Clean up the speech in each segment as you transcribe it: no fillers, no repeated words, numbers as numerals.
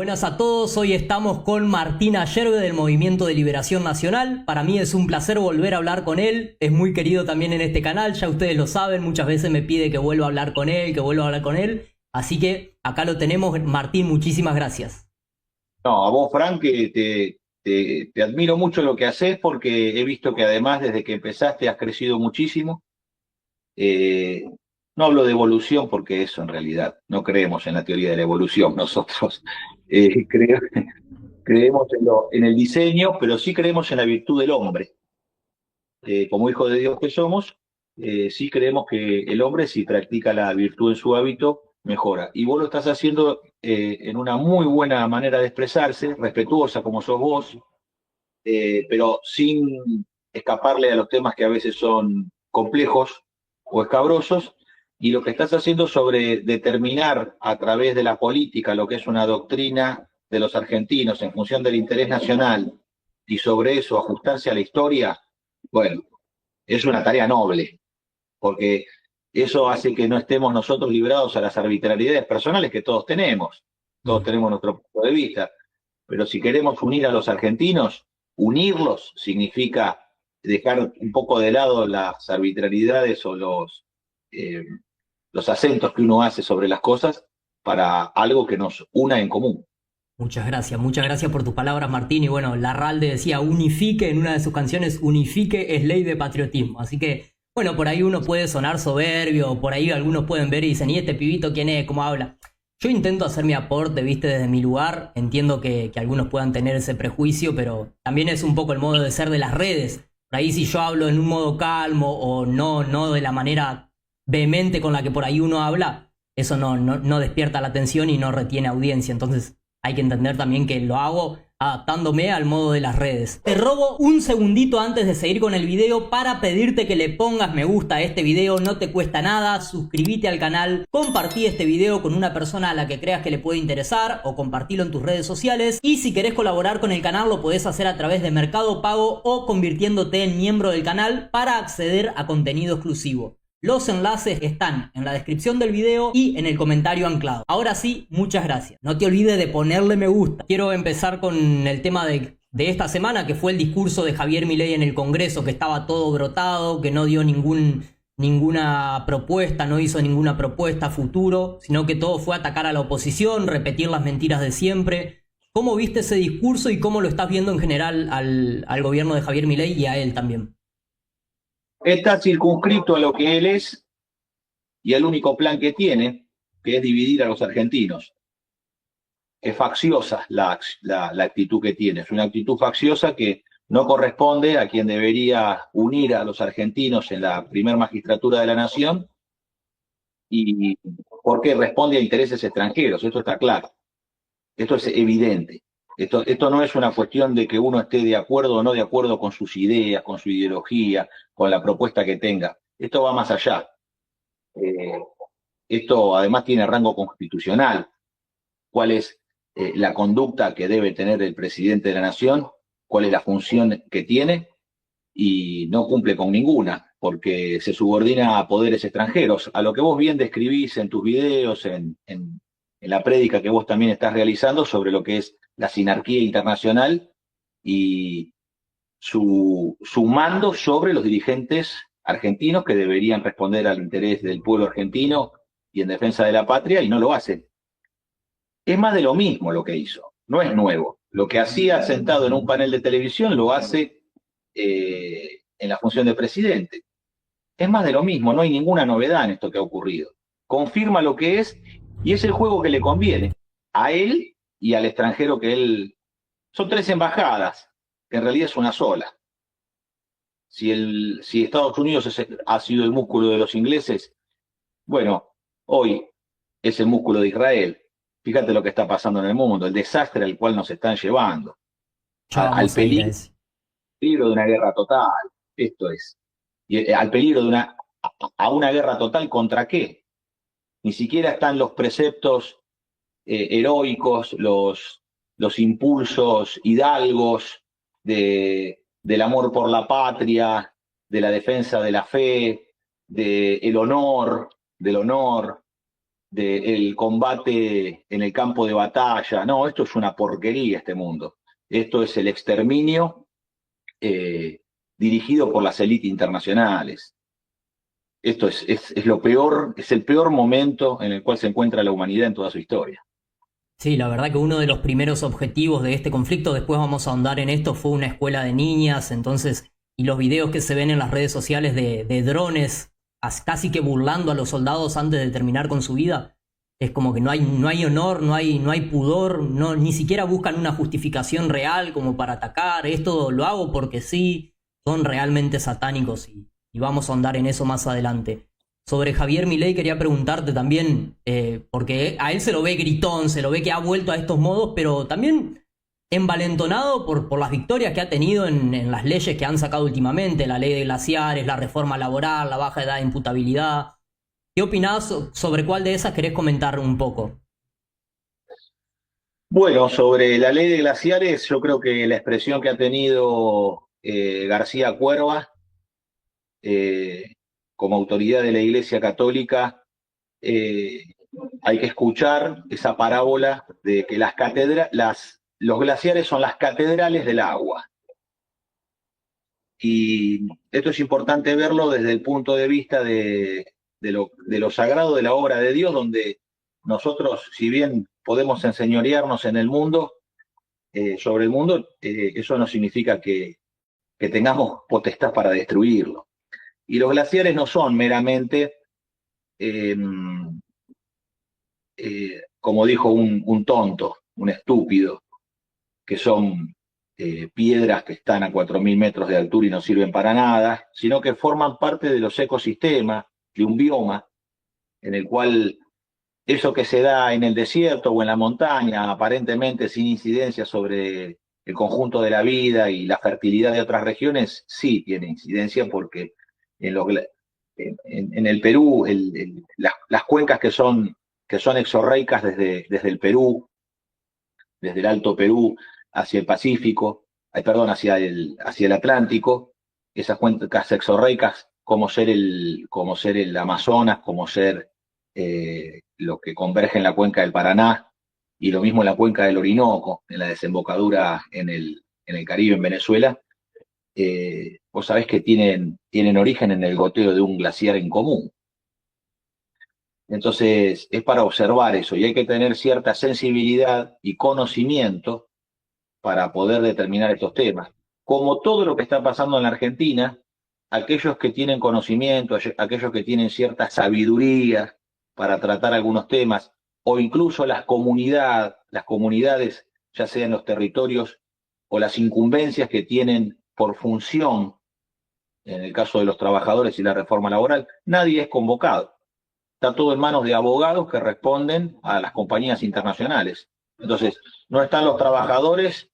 Buenas a todos, hoy estamos con Martín Ayerbe del Movimiento de Liberación Nacional. Para mí es un placer volver a hablar con él, es muy querido también en este canal, ya ustedes lo saben, muchas veces me pide que vuelva a hablar con él, así que acá lo tenemos. Martín, muchísimas gracias. No, a vos, Frank, que te admiro mucho lo que haces porque he visto que además desde que empezaste has crecido muchísimo. Eh, no hablo de evolución porque eso en realidad no creemos en la teoría de la evolución. Nosotros creemos en el diseño, pero sí creemos en la virtud del hombre. Como hijos de Dios que somos, sí creemos que el hombre, si practica la virtud en su hábito, mejora. Y vos lo estás haciendo en una muy buena manera de expresarse, respetuosa como sos vos, pero sin escaparle a los temas que a veces son complejos o escabrosos, y lo que estás haciendo sobre determinar a través de la política lo que es una doctrina de los argentinos en función del interés nacional y sobre eso ajustarse a la historia, bueno, es una tarea noble, porque eso hace que no estemos nosotros librados a las arbitrariedades personales que todos Mm. tenemos nuestro punto de vista, pero si queremos unir a los argentinos, unirlos significa dejar un poco de lado las arbitrariedades o eh, los acentos que uno hace sobre las cosas para algo que nos una en común. Muchas gracias por tus palabras, Martín. Y bueno, Larralde decía unifique en una de sus canciones, unifique es ley de patriotismo. Así que, bueno, por ahí uno puede sonar soberbio, por ahí algunos pueden ver y dicen, ¿y este pibito quién es? ¿Cómo habla? Yo intento hacer mi aporte, viste, desde mi lugar. Entiendo que algunos puedan tener ese prejuicio, pero también es un poco el modo de ser de las redes. Por ahí si yo hablo en un modo calmo o no de la manera vehemente con la que por ahí uno habla, eso no despierta la atención y no retiene audiencia. Entonces hay que entender también que lo hago adaptándome al modo de las redes. Te robo un segundito antes de seguir con el video para pedirte que le pongas me gusta a este video, no te cuesta nada, suscríbete al canal, compartí este video con una persona a la que creas que le puede interesar o compartilo en tus redes sociales, y si querés colaborar con el canal lo podés hacer a través de Mercado Pago o convirtiéndote en miembro del canal para acceder a contenido exclusivo. Los enlaces están en la descripción del video y en el comentario anclado. Ahora sí, muchas gracias. No te olvides de ponerle me gusta. Quiero empezar con el tema de esta semana, que fue el discurso de Javier Milei en el Congreso, que estaba todo brotado, que no dio ninguna propuesta, no hizo ninguna propuesta a futuro, sino que todo fue atacar a la oposición, repetir las mentiras de siempre. ¿Cómo viste ese discurso y cómo lo estás viendo en general al gobierno de Javier Milei y a él también? Está circunscrito a lo que él es y al único plan que tiene, que es dividir a los argentinos. Es facciosa la actitud que tiene, es una actitud facciosa que no corresponde a quien debería unir a los argentinos en la primer magistratura de la nación, y porque responde a intereses extranjeros, esto está claro, esto es evidente. Esto no es una cuestión de que uno esté de acuerdo o no de acuerdo con sus ideas, con su ideología, con la propuesta que tenga. Esto va más allá. Eh, Esto además tiene rango constitucional. ¿Cuál es la conducta que debe tener el presidente de la nación? ¿Cuál es la función que tiene? Y no cumple con ninguna, porque se subordina a poderes extranjeros. A lo que vos bien describís en tus videos, en la prédica que vos también estás realizando sobre lo que es la sinarquía internacional y su mando sobre los dirigentes argentinos que deberían responder al interés del pueblo argentino y en defensa de la patria, y no lo hacen. Es más de lo mismo lo que hizo, no es nuevo. Lo que hacía sentado en un panel de televisión lo hace en la función de presidente. Es más de lo mismo, no hay ninguna novedad en esto que ha ocurrido. Confirma lo que es y es el juego que le conviene a él y al extranjero que él... Son tres embajadas, que en realidad es una sola. Si Estados Unidos ha sido el músculo de los ingleses, bueno, hoy es el músculo de Israel. Fíjate lo que está pasando en el mundo, el desastre al cual nos están llevando, Ya al vamos a ir a peligro eso. de una guerra total. Esto es. Y al peligro de a una guerra total, ¿contra qué? Ni siquiera están los preceptos heroicos, los impulsos hidalgos del amor por la patria, de la defensa de la fe, del honor, del combate en el campo de batalla. No, esto es una porquería este mundo. Esto es el exterminio dirigido por las élites internacionales. Esto es lo peor, es el peor momento en el cual se encuentra la humanidad en toda su historia. Sí, la verdad que uno de los primeros objetivos de este conflicto, después vamos a ahondar en esto, fue una escuela de niñas, entonces, y los videos que se ven en las redes sociales de drones, casi que burlando a los soldados antes de terminar con su vida, es como que no hay honor, no hay pudor, no, ni siquiera buscan una justificación real como para atacar, esto lo hago porque sí, son realmente satánicos y vamos a ahondar en eso más adelante. Sobre Javier Milei quería preguntarte también, porque a él se lo ve gritón, se lo ve que ha vuelto a estos modos, pero también envalentonado por las victorias que ha tenido en las leyes que han sacado últimamente, la ley de glaciares, la reforma laboral, la baja edad de imputabilidad. ¿Qué opinás sobre cuál de esas querés comentar un poco? Bueno, sobre la ley de glaciares, yo creo que la expresión que ha tenido García Cuerva eh, como autoridad de la Iglesia Católica, eh, hay que escuchar esa parábola de que los glaciares son las catedrales del agua. Y esto es importante verlo desde el punto de vista de lo sagrado de la obra de Dios, donde nosotros, si bien podemos enseñorearnos en el mundo, sobre el mundo, eso no significa que tengamos potestad para destruirlo. Y los glaciares no son meramente, eh, como dijo un tonto, un estúpido, que son piedras que están a 4.000 metros de altura y no sirven para nada, sino que forman parte de los ecosistemas, de un bioma, en el cual eso que se da en el desierto o en la montaña, aparentemente sin incidencia sobre el conjunto de la vida y la fertilidad de otras regiones, sí tiene incidencia porque en, los, en el Perú, las cuencas que son exorreicas desde el Perú, desde el Alto Perú hacia el Pacífico, hacia el Atlántico, esas cuencas exorreicas, como ser el Amazonas, como ser lo que converge en la cuenca del Paraná, y lo mismo en la cuenca del Orinoco, en la desembocadura en el Caribe, en Venezuela, vos sabés que tienen origen en el goteo de un glaciar en común. Entonces, es para observar eso y hay que tener cierta sensibilidad y conocimiento para poder determinar estos temas. Como todo lo que está pasando en la Argentina, aquellos que tienen conocimiento, aquellos que tienen cierta sabiduría para tratar algunos temas, o incluso las comunidades, ya sea en los territorios o las incumbencias que tienen por función, en el caso de los trabajadores y la reforma laboral, nadie es convocado. Está todo en manos de abogados que responden a las compañías internacionales. Entonces, no están los trabajadores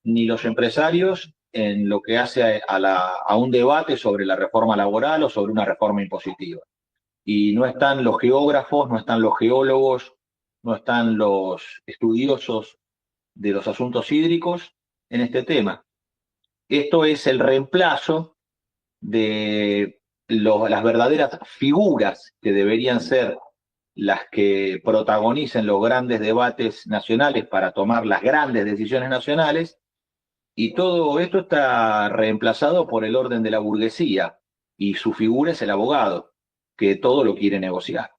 ni los empresarios en lo que hace a un debate sobre la reforma laboral o sobre una reforma impositiva. Y no están los geógrafos, no están los geólogos, no están los estudiosos de los asuntos hídricos en este tema. Esto es el reemplazo de las verdaderas figuras que deberían ser las que protagonicen los grandes debates nacionales para tomar las grandes decisiones nacionales, y todo esto está reemplazado por el orden de la burguesía, y su figura es el abogado, que todo lo quiere negociar.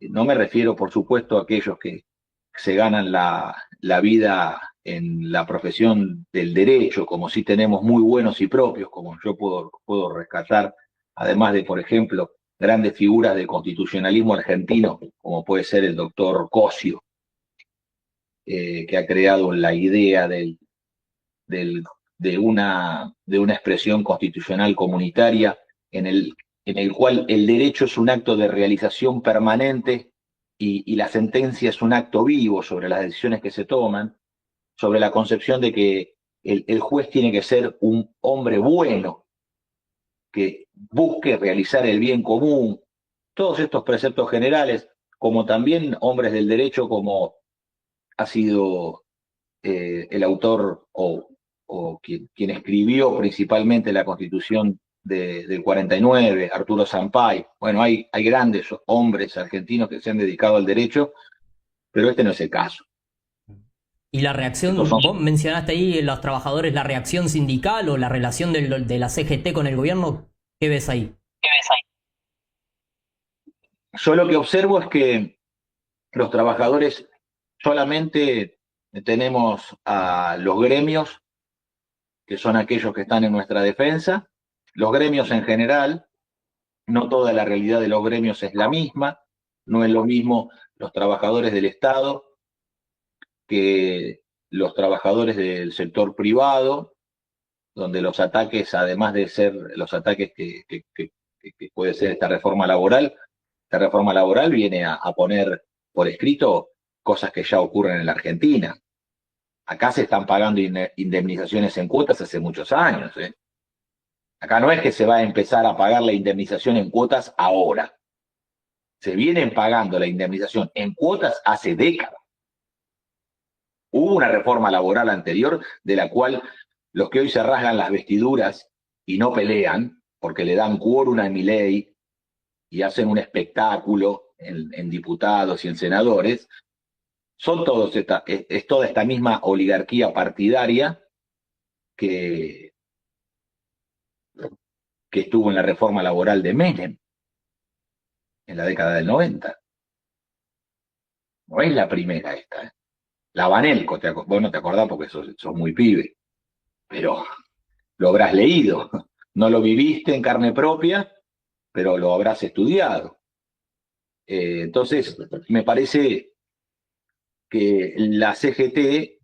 No me refiero, por supuesto, a aquellos que se ganan la vida en la profesión del derecho, como si tenemos muy buenos y propios, como yo puedo rescatar, además de, por ejemplo, grandes figuras del constitucionalismo argentino, como puede ser el doctor Cosio, que ha creado la idea del, de una expresión constitucional comunitaria en el cual el derecho es un acto de realización permanente y la sentencia es un acto vivo sobre las decisiones que se toman, sobre la concepción de que el juez tiene que ser un hombre bueno, que busque realizar el bien común. Todos estos preceptos generales, como también hombres del derecho, como ha sido el autor o quien escribió principalmente la Constitución del 49, Arturo Sampay. Bueno, hay grandes hombres argentinos que se han dedicado al derecho, pero este no es el caso. Y la Estos reacción, son, vos mencionaste ahí los trabajadores, la reacción sindical o la relación de la CGT con el gobierno, ¿qué ves ahí? yo lo que observo es que los trabajadores solamente tenemos a los gremios, que son aquellos que están en nuestra defensa, los gremios en general. No toda la realidad de los gremios es la misma, no es lo mismo los trabajadores del Estado que los trabajadores del sector privado, donde los ataques, además de ser los ataques que puede ser esta reforma laboral viene a poner por escrito cosas que ya ocurren en la Argentina. Acá se están pagando indemnizaciones en cuotas hace muchos años. Acá no es que se va a empezar a pagar la indemnización en cuotas ahora. Se vienen pagando la indemnización en cuotas hace décadas. Hubo una reforma laboral anterior de la cual los que hoy se rasgan las vestiduras y no pelean, porque le dan quórum a Milei y hacen un espectáculo en diputados y en senadores, son todos es toda esta misma oligarquía partidaria que, que estuvo en la reforma laboral de Menem en la década del 90. No es la primera esta. La Banelco, vos no te acordás porque sos muy pibe, pero lo habrás leído. No lo viviste en carne propia, pero lo habrás estudiado. Entonces, me parece que la CGT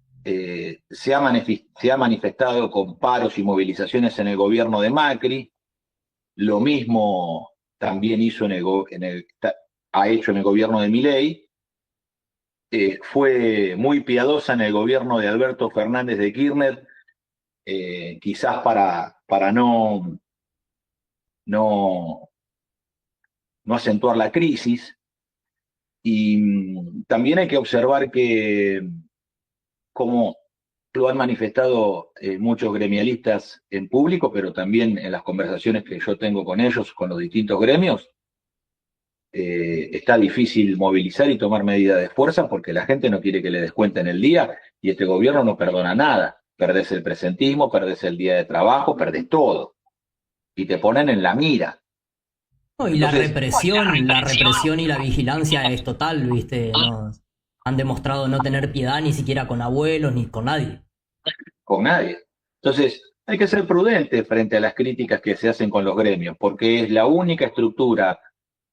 se ha manifestado con paros y movilizaciones en el gobierno de Macri, lo mismo también hizo ha hecho en el gobierno de Milei, fue muy piadosa en el gobierno de Alberto Fernández de Kirchner, quizás para no, no acentuar la crisis. Y también hay que observar que, como lo han manifestado muchos gremialistas en público, pero también en las conversaciones que yo tengo con ellos, con los distintos gremios, está difícil movilizar y tomar medidas de fuerza porque la gente no quiere que le descuenten el día y este gobierno no perdona nada. Perdés el presentismo, perdés el día de trabajo, perdés todo. Y te ponen en la mira. No, y Entonces, la represión y la vigilancia es total, ¿viste? No, han demostrado no tener piedad ni siquiera con abuelos ni con nadie. con nadie. Entonces, hay que ser prudente frente a las críticas que se hacen con los gremios, porque es la única estructura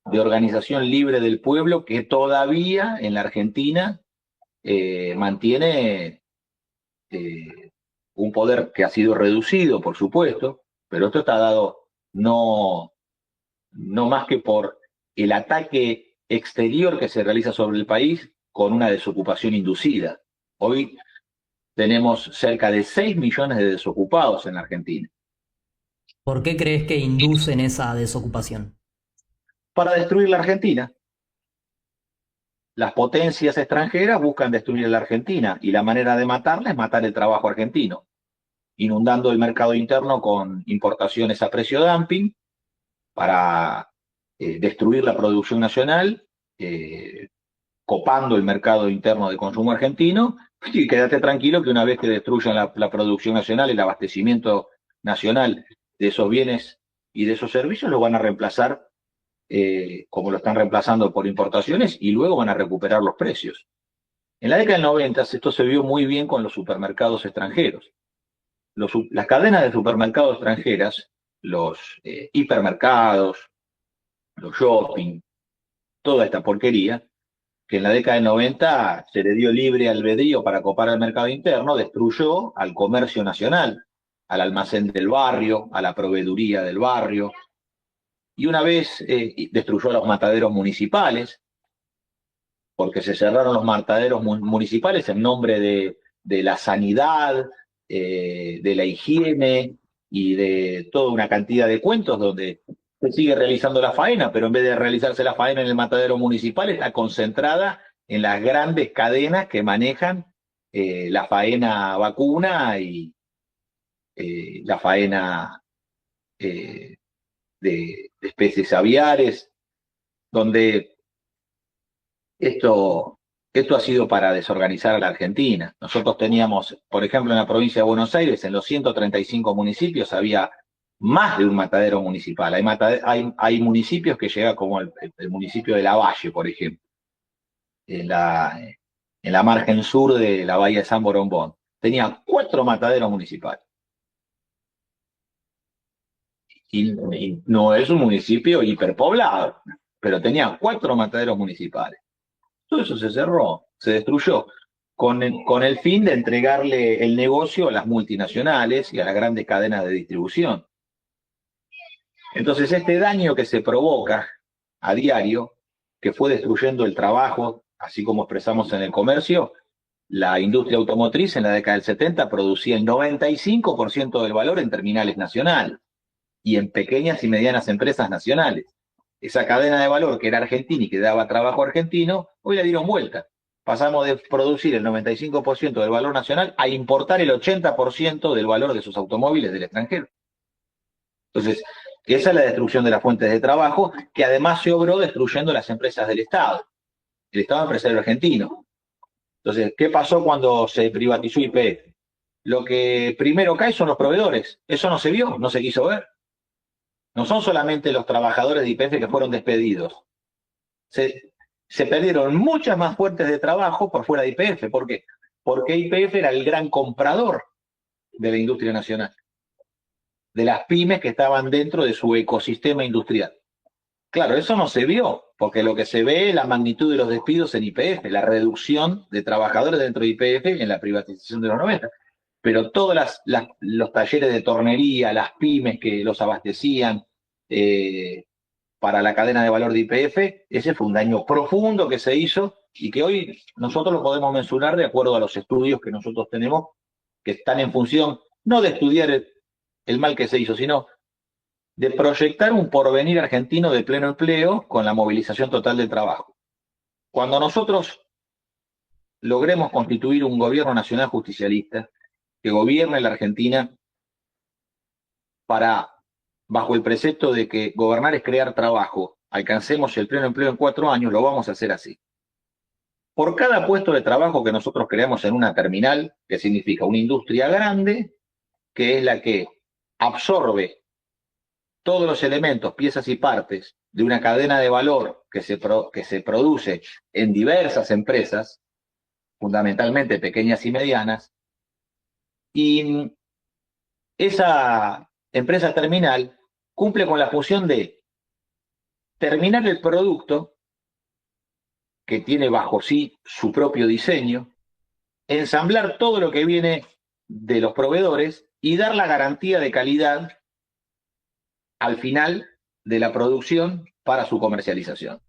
de organización libre del pueblo que todavía en la Argentina mantiene un poder que ha sido reducido, por supuesto, pero esto está dado no más que por el ataque exterior que se realiza sobre el país con una desocupación inducida. Hoy tenemos cerca de 6 millones de desocupados en la Argentina. ¿Por qué crees que inducen esa desocupación? Para destruir la Argentina. Las potencias extranjeras buscan destruir la Argentina y la manera de matarla es matar el trabajo argentino, inundando el mercado interno con importaciones a precio dumping para destruir la producción nacional, copando el mercado interno de consumo argentino. Y quédate tranquilo que una vez que destruyan la producción nacional, el abastecimiento nacional de esos bienes y de esos servicios, lo van a reemplazar como lo están reemplazando por importaciones y luego van a recuperar los precios. En la década del 90 esto se vio muy bien con los supermercados extranjeros. Las cadenas de supermercados extranjeras, los hipermercados, los shopping, toda esta porquería, que en la década del 90 se le dio libre albedrío para copar el mercado interno, destruyó al comercio nacional, al almacén del barrio, a la proveeduría del barrio, y una vez destruyó a los mataderos municipales, porque se cerraron los mataderos municipales en nombre de la sanidad, de la higiene y de toda una cantidad de cuentos donde se sigue realizando la faena, pero en vez de realizarse la faena en el matadero municipal, está concentrada en las grandes cadenas que manejan la faena vacuna y la faena de especies aviares, donde esto ha sido para desorganizar a la Argentina. Nosotros teníamos, por ejemplo, en la provincia de Buenos Aires, en los 135 municipios había más de un matadero municipal. Hay municipios que llegan como el municipio de Lavalle, por ejemplo, en la margen sur de la bahía de San Borombón. Tenía 4 mataderos municipales. Y no es un municipio hiperpoblado, pero tenía 4 mataderos municipales. Todo eso se cerró, se destruyó, con el fin de entregarle el negocio a las multinacionales y a las grandes cadenas de distribución. Entonces, este daño que se provoca a diario, que fue destruyendo el trabajo, así como expresamos en el comercio, la industria automotriz en la década del 70 producía el 95% del valor en terminales nacionales y en pequeñas y medianas empresas nacionales. Esa cadena de valor que era argentina y que daba trabajo argentino, hoy la dieron vuelta. Pasamos de producir el 95% del valor nacional a importar el 80% del valor de sus automóviles del extranjero. Entonces, esa es la destrucción de las fuentes de trabajo, que además se obró destruyendo las empresas del Estado, el Estado empresario argentino. Entonces, ¿qué pasó cuando se privatizó YPF? Lo que primero cae son los proveedores. Eso no se vio, no se quiso ver. No son solamente los trabajadores de YPF que fueron despedidos. Se perdieron muchas más fuentes de trabajo por fuera de YPF. ¿Por qué? Porque YPF era el gran comprador de la industria nacional, de las pymes que estaban dentro de su ecosistema industrial. Claro, eso no se vio, porque lo que se ve es la magnitud de los despidos en YPF, la reducción de trabajadores dentro de YPF en la privatización de los 90. Pero todos los talleres de tornería, las pymes que los abastecían para la cadena de valor de YPF, ese fue un daño profundo que se hizo y que hoy nosotros lo podemos mencionar de acuerdo a los estudios que nosotros tenemos, que están en función no de estudiar el mal que se hizo, sino de proyectar un porvenir argentino de pleno empleo con la movilización total del trabajo. Cuando nosotros logremos constituir un gobierno nacional justicialista que gobierne la Argentina bajo el precepto de que gobernar es crear trabajo, alcancemos el pleno empleo en 4 años, lo vamos a hacer así. Por cada puesto de trabajo que nosotros creamos en una terminal, que significa una industria grande, que es la que absorbe todos los elementos, piezas y partes de una cadena de valor que se produce en diversas empresas, fundamentalmente pequeñas y medianas, y esa empresa terminal cumple con la función de terminar el producto que tiene bajo sí su propio diseño, ensamblar todo lo que viene de los proveedores y dar la garantía de calidad al final de la producción para su comercialización.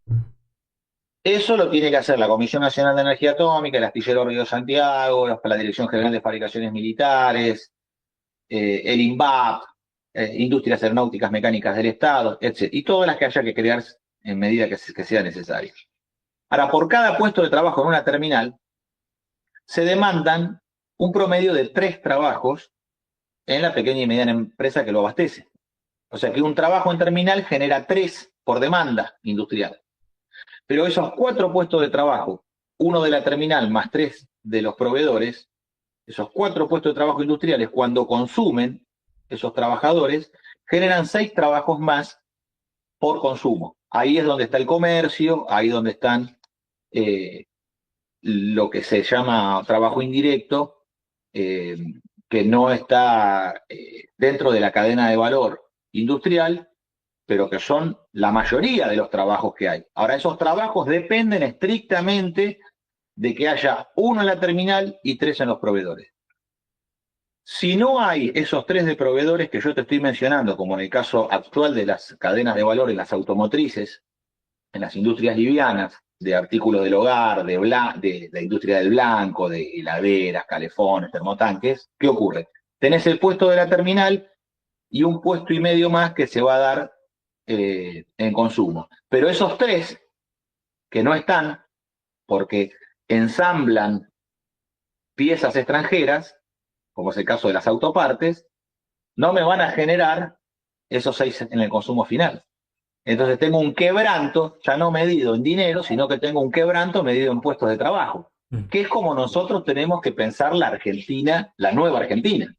Eso lo tiene que hacer la Comisión Nacional de Energía Atómica, el Astillero Río Santiago, la Dirección General de Fabricaciones Militares, el INVAP, Industrias Aeronáuticas Mecánicas del Estado, etc. Y todas las que haya que crear en medida que sea necesario. Ahora, por cada puesto de trabajo en una terminal, se demandan un promedio de 3 trabajos en la pequeña y mediana empresa que lo abastece. O sea que un trabajo en terminal genera 3 por demanda industrial. Pero esos 4 puestos de trabajo, uno de la terminal más 3 de los proveedores, esos 4 puestos de trabajo industriales, cuando consumen esos trabajadores, generan 6 trabajos más por consumo. Ahí es donde está el comercio, ahí donde están lo que se llama trabajo indirecto, que no está dentro de la cadena de valor industrial, pero que son la mayoría de los trabajos que hay. Ahora, esos trabajos dependen estrictamente de que haya 1 en la terminal y 3 en los proveedores. Si no hay esos 3 de proveedores que yo te estoy mencionando, como en el caso actual de las cadenas de valor en las automotrices, en las industrias livianas, de artículos del hogar, de la industria del blanco, de heladeras, calefones, termotanques, ¿qué ocurre? Tenés el puesto de la terminal y un puesto y medio más que se va a dar en consumo. Pero esos 3 que no están, porque ensamblan piezas extranjeras, como es el caso de las autopartes, no me van a generar esos 6 en el consumo final. Entonces tengo un quebranto, ya no medido en dinero, sino que tengo un quebranto medido en puestos de trabajo, que es como nosotros tenemos que pensar la Argentina, la nueva Argentina.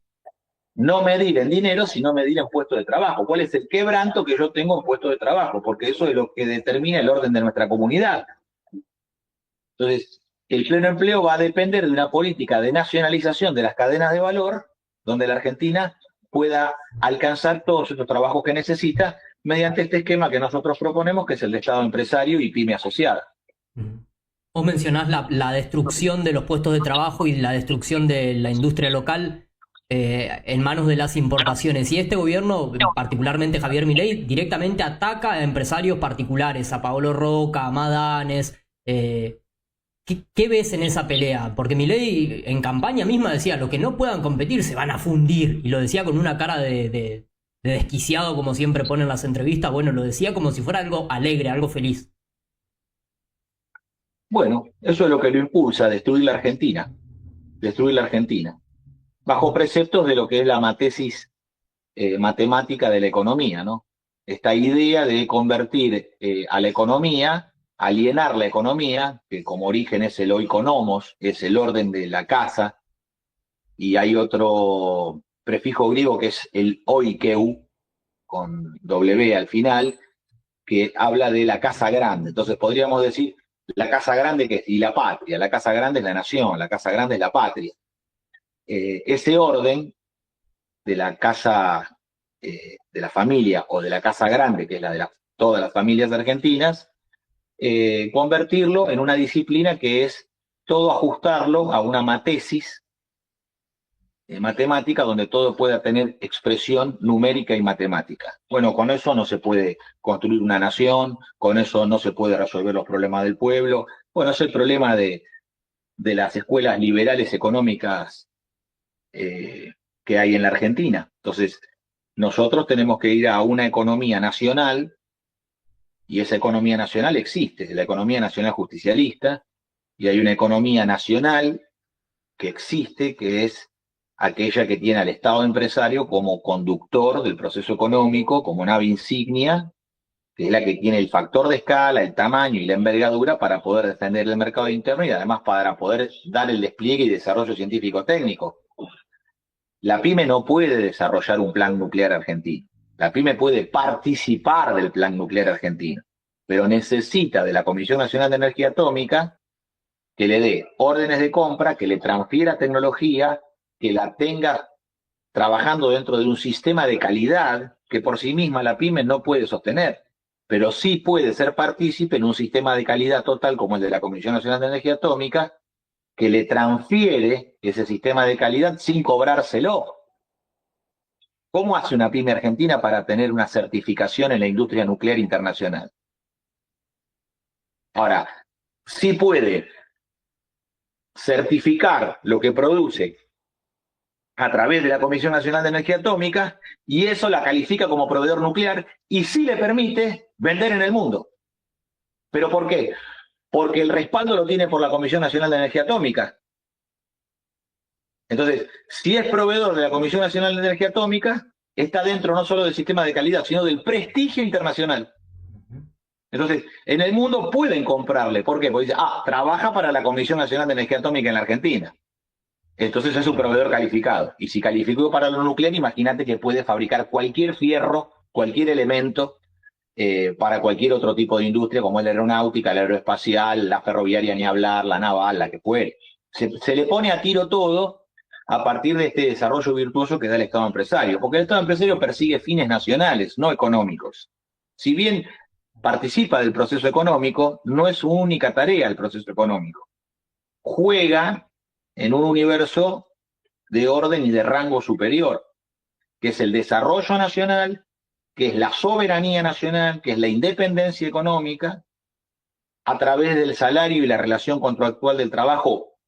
No medir en dinero, sino medir en puestos de trabajo. ¿Cuál es el quebranto que yo tengo en puestos de trabajo? Porque eso es lo que determina el orden de nuestra comunidad. Entonces, el pleno empleo va a depender de una política de nacionalización de las cadenas de valor, donde la Argentina pueda alcanzar todos estos trabajos que necesita mediante este esquema que nosotros proponemos, que es el de Estado empresario y pyme asociada. Vos mencionás la destrucción de los puestos de trabajo y la destrucción de la industria local en manos de las importaciones. Y este gobierno, particularmente Javier Milei, directamente ataca a empresarios particulares, a Paolo Roca, a Madanes. ¿Qué ves en esa pelea? Porque Milei en campaña misma decía, los que no puedan competir se van a fundir. Y lo decía con una cara de desquiciado, como siempre pone en las entrevistas. Bueno, lo decía como si fuera algo alegre, algo feliz. Bueno, eso es lo que lo impulsa, destruir la Argentina. Destruir la Argentina. Bajo preceptos de lo que es la matesis matemática de la economía, ¿no? Esta idea de convertir a la economía, alienar la economía, que como origen es el oikonomos, es el orden de la casa, y hay otro prefijo griego que es el oikeu, con W al final, que habla de la casa grande. Entonces podríamos decir la casa grande y la patria. La casa grande es la nación, la casa grande es la patria. Ese orden de la casa de la familia o de la casa grande, que es la de todas las familias argentinas, convertirlo en una disciplina que es todo ajustarlo a una matesis matemática donde todo pueda tener expresión numérica y matemática. Bueno, con eso no se puede construir una nación, con eso no se puede resolver los problemas del pueblo. Bueno, es el problema de las escuelas liberales económicas que hay en la Argentina. Entonces, nosotros tenemos que ir a una economía nacional, y esa economía nacional existe, la economía nacional justicialista, y hay una economía nacional que existe, que es aquella que tiene al Estado empresario como conductor del proceso económico, como nave insignia, que es la que tiene el factor de escala, el tamaño y la envergadura para poder defender el mercado interno y además para poder dar el despliegue y desarrollo científico-técnico. La pyme no puede desarrollar un plan nuclear argentino. La pyme puede participar del plan nuclear argentino, pero necesita de la Comisión Nacional de Energía Atómica que le dé órdenes de compra, que le transfiera tecnología, que la tenga trabajando dentro de un sistema de calidad que por sí misma la pyme no puede sostener, pero sí puede ser partícipe en un sistema de calidad total como el de la Comisión Nacional de Energía Atómica, que le transfiere ese sistema de calidad sin cobrárselo. ¿Cómo hace una pyme argentina para tener una certificación en la industria nuclear internacional? Ahora, sí puede certificar lo que produce a través de la Comisión Nacional de Energía Atómica y eso la califica como proveedor nuclear y sí le permite vender en el mundo. ¿Pero por qué? Porque el respaldo lo tiene por la Comisión Nacional de Energía Atómica. Entonces, si es proveedor de la Comisión Nacional de Energía Atómica, está dentro no solo del sistema de calidad, sino del prestigio internacional. Entonces, en el mundo pueden comprarle. ¿Por qué? Porque dice, trabaja para la Comisión Nacional de Energía Atómica en la Argentina. Entonces es un proveedor calificado. Y si calificó para lo nuclear, imagínate que puede fabricar cualquier fierro, cualquier elemento para cualquier otro tipo de industria, como la aeronáutica, la aeroespacial, la ferroviaria, ni hablar, la naval, la que fuere. Se le pone a tiro todo a partir de este desarrollo virtuoso que da el Estado empresario. Porque el Estado empresario persigue fines nacionales, no económicos. Si bien participa del proceso económico, no es su única tarea el proceso económico. Juega en un universo de orden y de rango superior, que es el desarrollo nacional, que es la soberanía nacional, que es la independencia económica, a través del salario y la relación contractual del trabajo,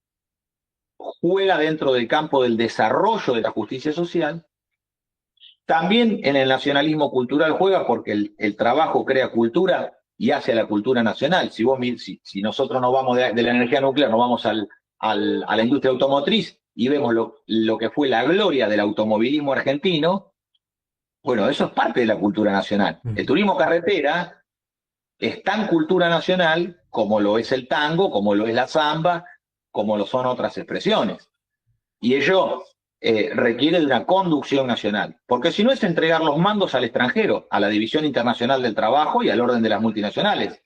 juega dentro del campo del desarrollo de la justicia social. También en el nacionalismo cultural juega porque el trabajo crea cultura y hace a la cultura nacional. Si nosotros no vamos de la energía nuclear, nos vamos a la industria automotriz y vemos lo que fue la gloria del automovilismo argentino, Bueno, eso es parte de la cultura nacional. El turismo carretera es tan cultura nacional como lo es el tango, como lo es la samba, como lo son otras expresiones. Y ello requiere de una conducción nacional, porque si no es entregar los mandos al extranjero, a la División Internacional del Trabajo y al orden de las multinacionales.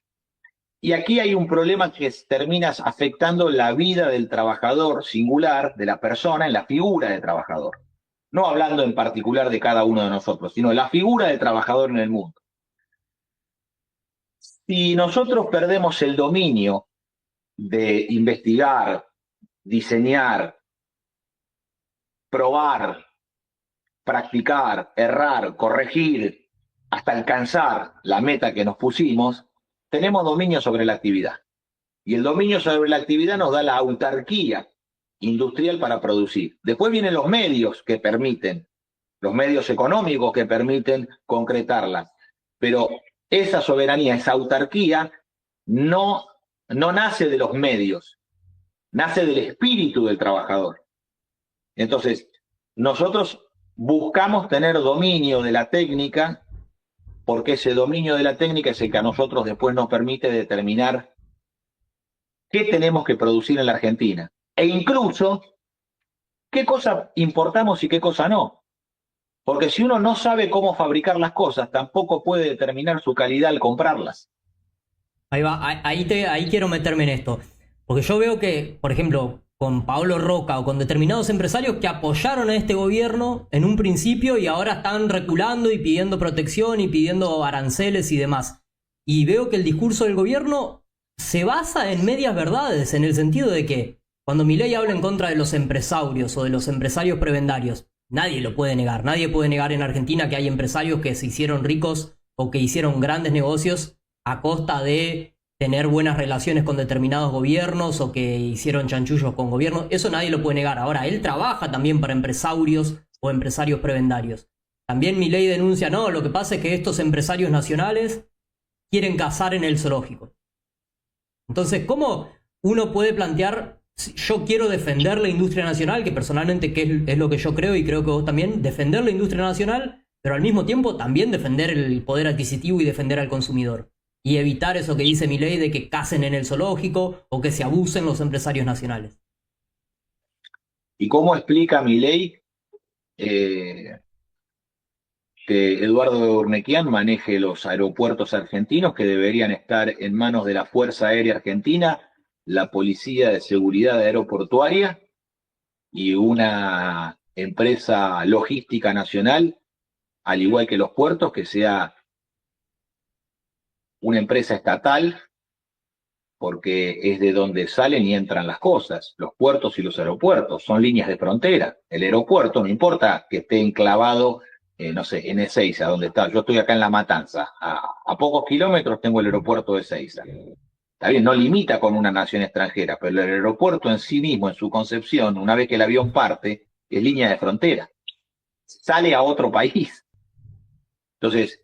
Y aquí hay un problema que termina afectando la vida del trabajador singular, de la persona, en la figura de trabajador. No hablando en particular de cada uno de nosotros, sino la figura del trabajador en el mundo. Si nosotros perdemos el dominio de investigar, diseñar, probar, practicar, errar, corregir, hasta alcanzar la meta que nos pusimos, tenemos dominio sobre la actividad. Y el dominio sobre la actividad nos da la autarquía industrial para producir. Después vienen los medios que permiten, los medios económicos que permiten concretarla. Pero esa soberanía, esa autarquía, no nace de los medios, nace del espíritu del trabajador. Entonces, nosotros buscamos tener dominio de la técnica, porque ese dominio de la técnica es el que a nosotros después nos permite determinar qué tenemos que producir en la Argentina. E incluso, qué cosa importamos y qué cosa no. Porque si uno no sabe cómo fabricar las cosas, tampoco puede determinar su calidad al comprarlas. Ahí va, ahí quiero meterme en esto. Porque yo veo que, por ejemplo, con Paolo Roca o con determinados empresarios que apoyaron a este gobierno en un principio y ahora están reculando y pidiendo protección y pidiendo aranceles y demás. Y veo que el discurso del gobierno se basa en medias verdades, en el sentido de que cuando Milei habla en contra de los empresarios o de los empresarios prebendarios, nadie lo puede negar. Nadie puede negar en Argentina que hay empresarios que se hicieron ricos o que hicieron grandes negocios a costa de tener buenas relaciones con determinados gobiernos o que hicieron chanchullos con gobiernos. Eso nadie lo puede negar. Ahora, él trabaja también para empresarios o empresarios prebendarios. También Milei denuncia, no, lo que pasa es que estos empresarios nacionales quieren cazar en el zoológico. Entonces, ¿cómo uno puede plantear, yo quiero defender la industria nacional, que personalmente que es lo que yo creo y creo que vos también, defender la industria nacional, pero al mismo tiempo también defender el poder adquisitivo y defender al consumidor? Y evitar eso que dice Milei de que cacen en el zoológico o que se abusen los empresarios nacionales. ¿Y cómo explica Milei que Eduardo Urnequian maneje los aeropuertos argentinos que deberían estar en manos de la Fuerza Aérea Argentina, la Policía de Seguridad Aeroportuaria y una empresa logística nacional, al igual que los puertos, que sea una empresa estatal, porque es de donde salen y entran las cosas? Los puertos y los aeropuertos son líneas de frontera. El aeropuerto, no importa que esté enclavado, no sé, en Ezeiza, donde está. Yo estoy acá en La Matanza. A pocos kilómetros tengo el aeropuerto de Ezeiza. Está bien, no limita con una nación extranjera, pero el aeropuerto en sí mismo, en su concepción, una vez que el avión parte, es línea de frontera. Sale a otro país. Entonces,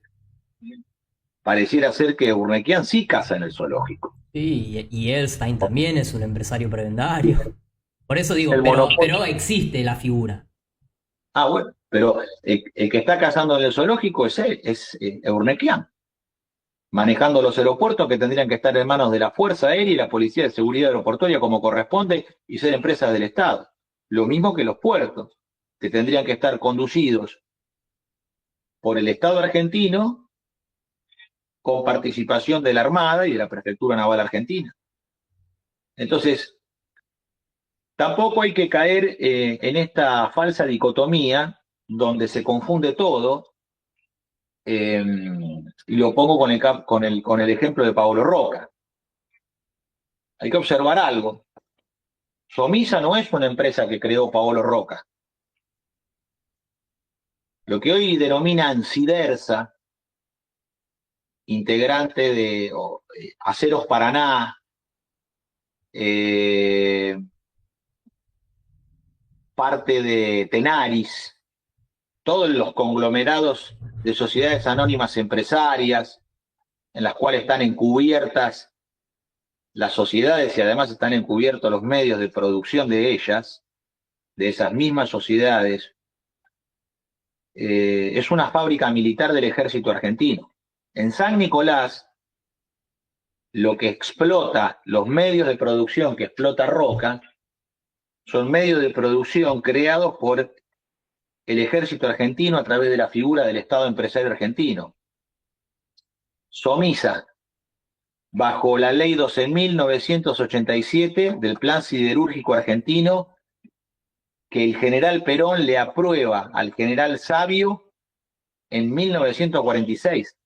pareciera ser que Urnequian sí caza en el zoológico. Sí, y Elstein también es un empresario prebendario. Por eso digo, pero existe la figura. Ah, bueno, pero el que está cazando en el zoológico es él, es Urnequian, manejando los aeropuertos que tendrían que estar en manos de la Fuerza Aérea y la Policía de Seguridad Aeroportuaria como corresponde y ser empresas del Estado. Lo mismo que los puertos, que tendrían que estar conducidos por el Estado argentino con participación de la Armada y de la Prefectura Naval Argentina. Entonces, tampoco hay que caer en esta falsa dicotomía donde se confunde todo. Y lo pongo con el ejemplo de Paolo Roca. Hay que observar algo. Somisa no es una empresa que creó Paolo Roca. Lo que hoy denomina Ansidersa, integrante de Aceros Paraná, parte de Tenaris, todos los conglomerados de sociedades anónimas empresarias, en las cuales están encubiertas las sociedades y además están encubiertos los medios de producción de ellas, de esas mismas sociedades, es una fábrica militar del ejército argentino. En San Nicolás, lo que explota, los medios de producción que explota Roca, son medios de producción creados por el ejército argentino a través de la figura del Estado empresario argentino. Somisa, bajo la ley 12.987 del Plan Siderúrgico Argentino, que el general Perón le aprueba al general Sabio en 1946.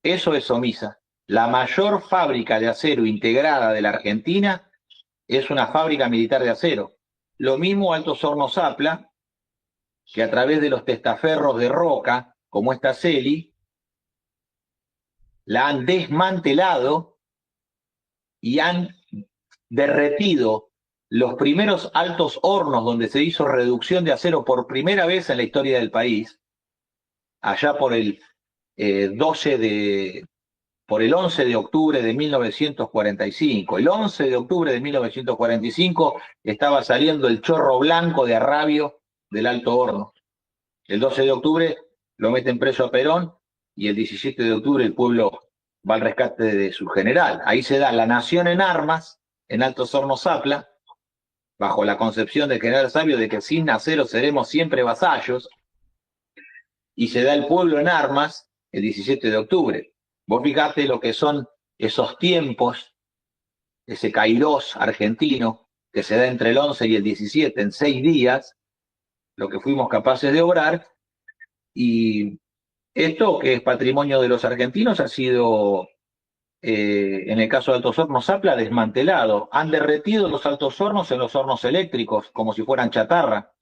Eso es Somisa. La mayor fábrica de acero integrada de la Argentina es una fábrica militar de acero. Lo mismo Altos Hornos Zapla, que a través de los testaferros de Roca, como esta Celi, la han desmantelado y han derretido los primeros altos hornos donde se hizo reducción de acero por primera vez en la historia del país, allá por el 11 de octubre de 1945. El 11 de octubre de 1945 estaba saliendo el chorro blanco de Arrabio del Alto Horno. El 12 de octubre lo meten preso a Perón y el 17 de octubre el pueblo va al rescate de su general. Ahí se da la nación en armas en Altos Hornos Zapla, bajo la concepción del general Sabio de que sin acero seremos siempre vasallos, y se da el pueblo en armas el 17 de octubre. Vos fijate lo que son esos tiempos, ese kairós argentino que se da entre el 11 y el 17, en 6 días, lo que fuimos capaces de obrar, y esto, que es patrimonio de los argentinos, ha sido, en el caso de Altos Hornos Zapla, desmantelado. Han derretido los altos hornos en los hornos eléctricos, como si fueran chatarra,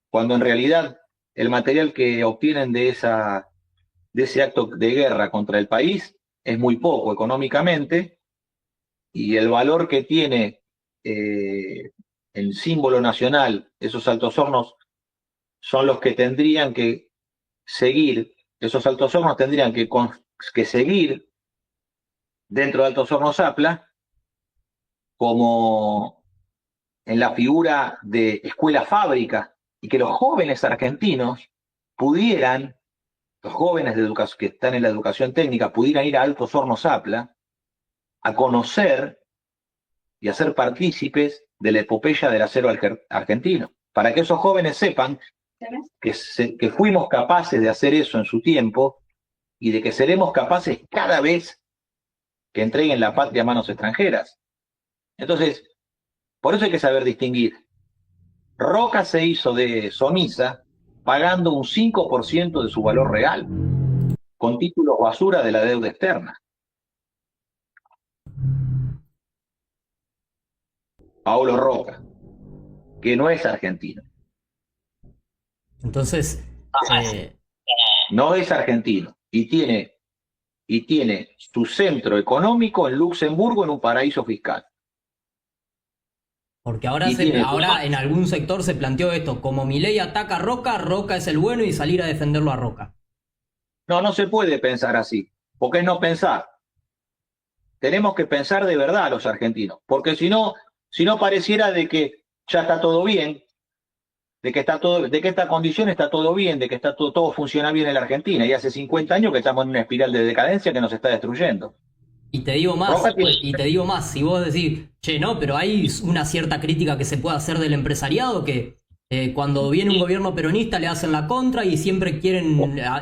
cuando en realidad el material que obtienen de ese acto de guerra contra el país es muy poco económicamente, y el valor que tiene el símbolo nacional, esos altos hornos, son los que tendrían que seguir, esos altos hornos tendrían que seguir dentro de Altos Hornos Zapla como en la figura de escuela fábrica, y que los jóvenes argentinos pudieran, los jóvenes que están en la educación técnica, pudieran ir a Altos Hornos Zapla a conocer y a ser partícipes de la epopeya del acero argentino, para que esos jóvenes sepan que fuimos capaces de hacer eso en su tiempo y de que seremos capaces cada vez que entreguen la patria a manos extranjeras. Entonces, por eso hay que saber distinguir. Roca se hizo de Somisa pagando un 5% de su valor real, con títulos basura de la deuda externa. Paolo Roca, que no es argentino. Entonces, No es argentino y tiene su centro económico en Luxemburgo, en un paraíso fiscal. porque ahora en algún sector se planteó esto, como Milei ataca a Roca, Roca es el bueno y salir a defenderlo a Roca. No se puede pensar así, porque es no pensar. Tenemos que pensar de verdad los argentinos, porque si no pareciera de que ya está todo bien, de que esta condición está todo bien, de que todo funciona bien en la Argentina, y hace 50 años que estamos en una espiral de decadencia que nos está destruyendo. Y te digo más, si vos decís, che, no, pero hay una cierta crítica que se puede hacer del empresariado, que cuando viene un gobierno peronista le hacen la contra y siempre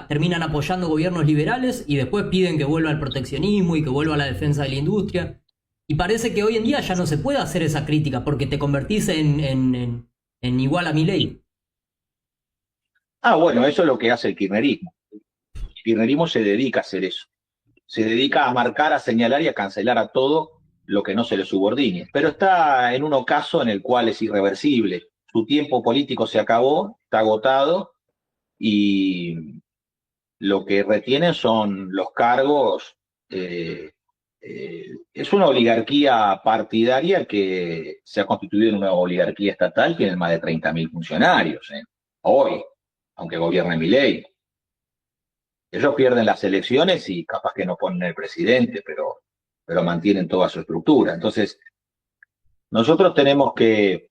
terminan apoyando gobiernos liberales y después piden que vuelva al proteccionismo y que vuelva a la defensa de la industria. Y parece que hoy en día ya no se puede hacer esa crítica porque te convertís en igual a Milei. Bueno, eso es lo que hace el kirchnerismo. El kirchnerismo se dedica a hacer eso. Se dedica a marcar, a señalar y a cancelar a todo lo que no se le subordine. Pero está en un ocaso en el cual es irreversible. Su tiempo político se acabó, está agotado, y lo que retienen son los cargos. Es una oligarquía partidaria que se ha constituido en una oligarquía estatal, tiene más de 30.000 funcionarios, hoy, aunque gobierne Milei. Ellos pierden las elecciones y capaz que no ponen el presidente, pero mantienen toda su estructura. Entonces, nosotros tenemos que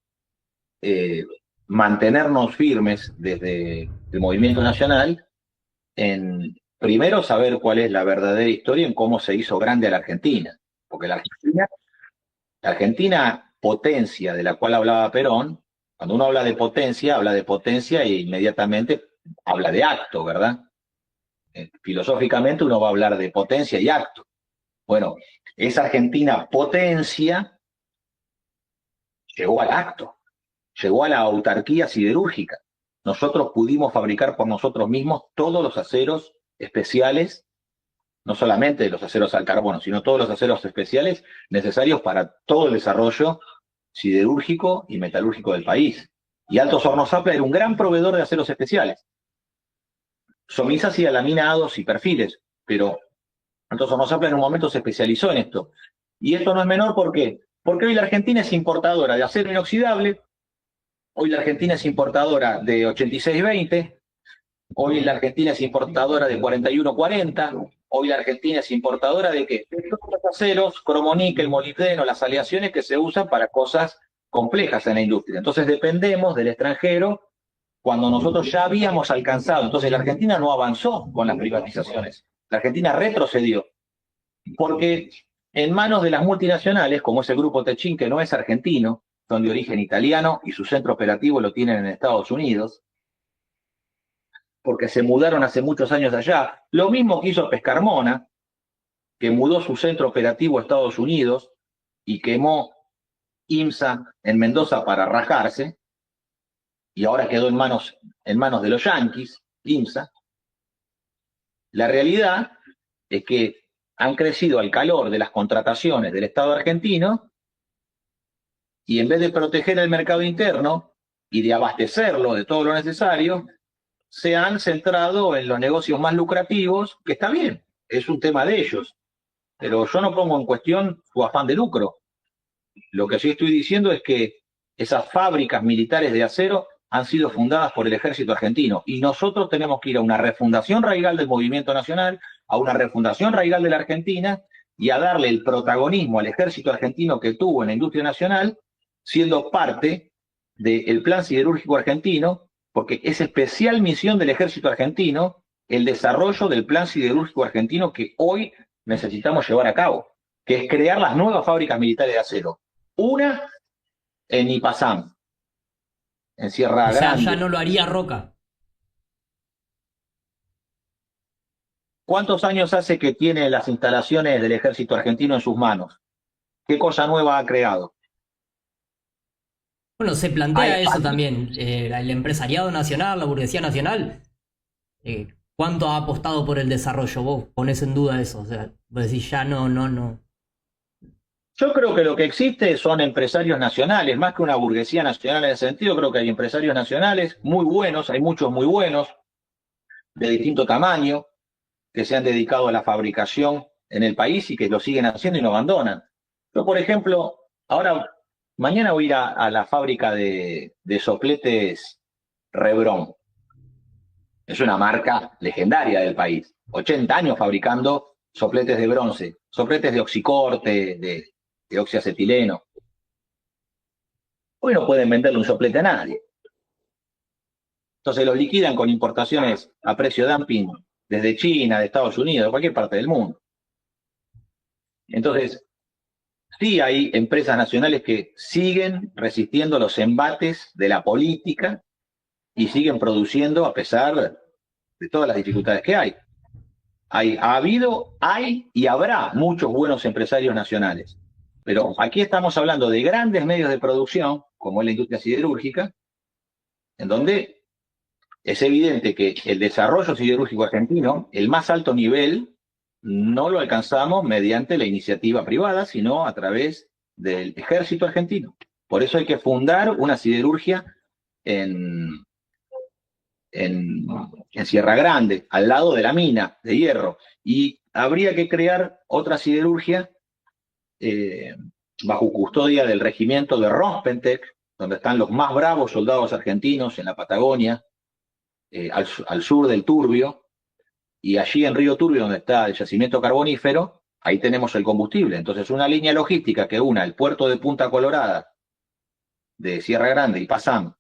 mantenernos firmes desde el movimiento nacional en, primero, saber cuál es la verdadera historia en cómo se hizo grande a la Argentina. Porque la Argentina potencia de la cual hablaba Perón, cuando uno habla de potencia e inmediatamente habla de acto, ¿verdad? Filosóficamente uno va a hablar de potencia y acto. Bueno, esa Argentina potencia llegó al acto, llegó a la autarquía siderúrgica. Nosotros pudimos fabricar por nosotros mismos todos los aceros especiales, no solamente los aceros al carbono, sino todos los aceros especiales necesarios para todo el desarrollo siderúrgico y metalúrgico del país. Y Altos Hornos Zapla era un gran proveedor de aceros especiales. Somisa hacía laminados y perfiles, pero Altos Hornos Zapla en un momento se especializó en esto. Y esto no es menor, ¿por qué? Porque hoy la Argentina es importadora de acero inoxidable, hoy la Argentina es importadora de 8620, hoy la Argentina es importadora de 4140, hoy la Argentina es importadora de ¿qué? De todos los aceros, cromoníquel, molibdeno, las aleaciones que se usan para cosas complejas en la industria. Entonces dependemos del extranjero cuando nosotros ya habíamos alcanzado. Entonces la Argentina no avanzó con las privatizaciones. La Argentina retrocedió. Porque en manos de las multinacionales, como es el Grupo Techin, que no es argentino, son de origen italiano y su centro operativo lo tienen en Estados Unidos, porque se mudaron hace muchos años allá. Lo mismo que hizo Pescarmona, que mudó su centro operativo a Estados Unidos y quemó IMSA en Mendoza para rajarse, y ahora quedó en manos de los yanquis, IMSA. La realidad es que han crecido al calor de las contrataciones del Estado argentino y en vez de proteger el mercado interno y de abastecerlo de todo lo necesario, se han centrado en los negocios más lucrativos, que está bien, es un tema de ellos, pero yo no pongo en cuestión su afán de lucro. Lo que sí estoy diciendo es que esas fábricas militares de acero han sido fundadas por el ejército argentino y nosotros tenemos que ir a una refundación radical del movimiento nacional, a una refundación radical de la Argentina y a darle el protagonismo al ejército argentino que tuvo en la industria nacional, siendo parte del plan siderúrgico argentino, porque es especial misión del ejército argentino el desarrollo del plan siderúrgico argentino que hoy necesitamos llevar a cabo, que es crear las nuevas fábricas militares de acero. Una en Ipazán, en Sierra O sea, Grande. ya no lo haría Roca. ¿Cuántos años hace que tiene las instalaciones del ejército argentino en sus manos? ¿Qué cosa nueva ha creado? Bueno, se plantea eso también. El empresariado nacional, la burguesía nacional, ¿cuánto ha apostado por el desarrollo? Vos ponés en duda eso. O sea, vos decís, ya no. Yo creo que lo que existe son empresarios nacionales, más que una burguesía nacional en ese sentido. Creo que hay empresarios nacionales muy buenos, hay muchos muy buenos, de distinto tamaño, que se han dedicado a la fabricación en el país y que lo siguen haciendo y no abandonan. Yo, por ejemplo, mañana voy a ir a la fábrica de sopletes Rebrón. Es una marca legendaria del país. 80 años fabricando sopletes de bronce, sopletes de oxicorte, de oxiacetileno. Hoy no pueden venderle un soplete a nadie. Entonces los liquidan con importaciones a precio dumping desde China, de Estados Unidos, de cualquier parte del mundo. Entonces, sí hay empresas nacionales que siguen resistiendo los embates de la política y siguen produciendo a pesar de todas las dificultades que hay. Ha habido, hay y habrá muchos buenos empresarios nacionales. Pero aquí estamos hablando de grandes medios de producción, como es la industria siderúrgica, en donde es evidente que el desarrollo siderúrgico argentino, el más alto nivel, no lo alcanzamos mediante la iniciativa privada, sino a través del ejército argentino. Por eso hay que fundar una siderurgia en Sierra Grande, al lado de la mina de hierro. Y habría que crear otra siderurgia bajo custodia del regimiento de Rospentec, donde están los más bravos soldados argentinos en la Patagonia, al sur del Turbio, y allí en Río Turbio, donde está el yacimiento carbonífero, ahí tenemos el combustible. Entonces, una línea logística que una el puerto de Punta Colorada, de Sierra Grande y Pasam,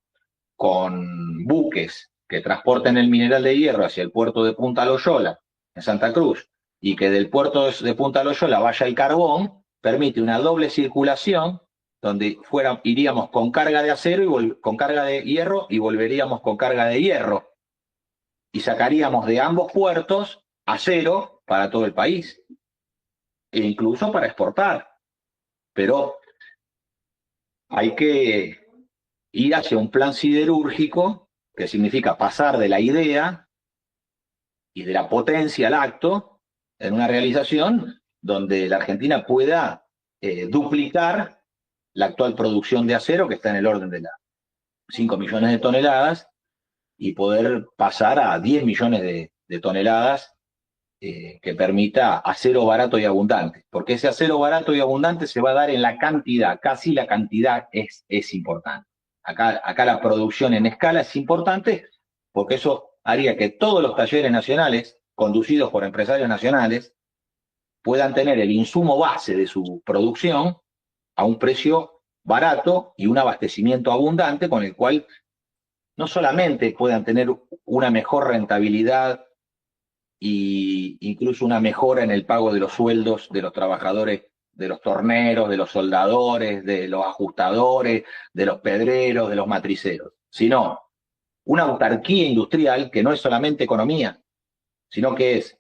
con buques que transporten el mineral de hierro hacia el puerto de Punta Loyola, en Santa Cruz, y que del puerto de Punta Loyola vaya el carbón, permite una doble circulación donde iríamos con carga de acero y con carga de hierro y volveríamos con carga de hierro. Y sacaríamos de ambos puertos acero para todo el país, e incluso para exportar. Pero hay que ir hacia un plan siderúrgico, que significa pasar de la idea y de la potencia al acto en una realización donde la Argentina pueda duplicar la actual producción de acero, que está en el orden de las 5 millones de toneladas, y poder pasar a 10 millones de toneladas que permita acero barato y abundante. Porque ese acero barato y abundante se va a dar en la cantidad, casi la cantidad es importante. Acá la producción en escala es importante porque eso haría que todos los talleres nacionales, conducidos por empresarios nacionales, puedan tener el insumo base de su producción a un precio barato y un abastecimiento abundante con el cual no solamente puedan tener una mejor rentabilidad e incluso una mejora en el pago de los sueldos de los trabajadores, de los torneros, de los soldadores, de los ajustadores, de los pedreros, de los matriceros, sino una autarquía industrial que no es solamente economía, sino que es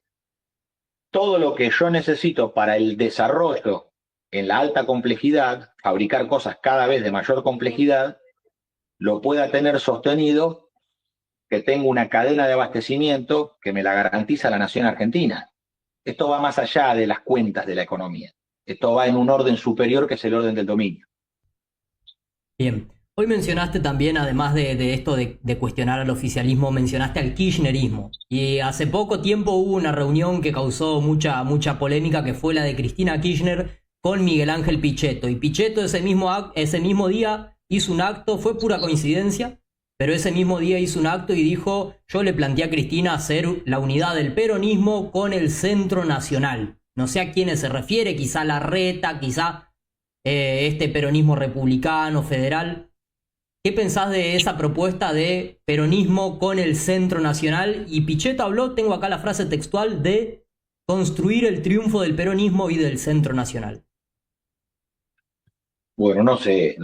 todo lo que yo necesito para el desarrollo en la alta complejidad, fabricar cosas cada vez de mayor complejidad, lo pueda tener sostenido, que tenga una cadena de abastecimiento que me la garantiza la nación argentina. Esto va más allá de las cuentas de la economía. Esto va en un orden superior que es el orden del dominio. Bien. Hoy mencionaste también, además de esto de cuestionar al oficialismo, mencionaste al kirchnerismo. Y hace poco tiempo hubo una reunión que causó mucha polémica, que fue la de Cristina Kirchner con Miguel Ángel Pichetto. Y Pichetto ese mismo día hizo un acto, fue pura coincidencia, pero ese mismo día hizo un acto y dijo: yo le planteé a Cristina hacer la unidad del peronismo con el Centro Nacional. No sé a quiénes se refiere, quizá Larreta, quizá este peronismo republicano, federal. ¿Qué pensás de esa propuesta de peronismo con el Centro Nacional? Y Pichetto habló, tengo acá la frase textual, de construir el triunfo del peronismo y del Centro Nacional. Bueno, no sé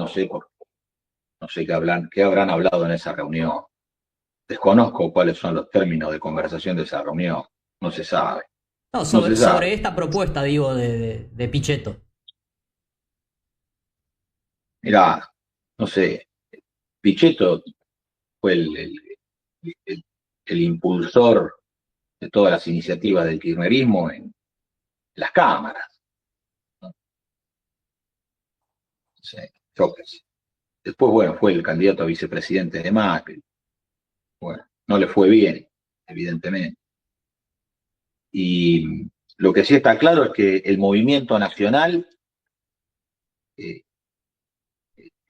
qué habrán hablado en esa reunión. Desconozco cuáles son los términos de conversación de esa reunión. No se sabe. No, No se sabe. sobre esta propuesta, digo, de Pichetto. Mirá, no sé, Pichetto fue el impulsor de todas las iniciativas del kirchnerismo en las cámaras. ¿No? Sí, yo qué sé. Después, bueno, fue el candidato a vicepresidente de Macri. Bueno, no le fue bien, evidentemente. Y lo que sí está claro es que el movimiento nacional, el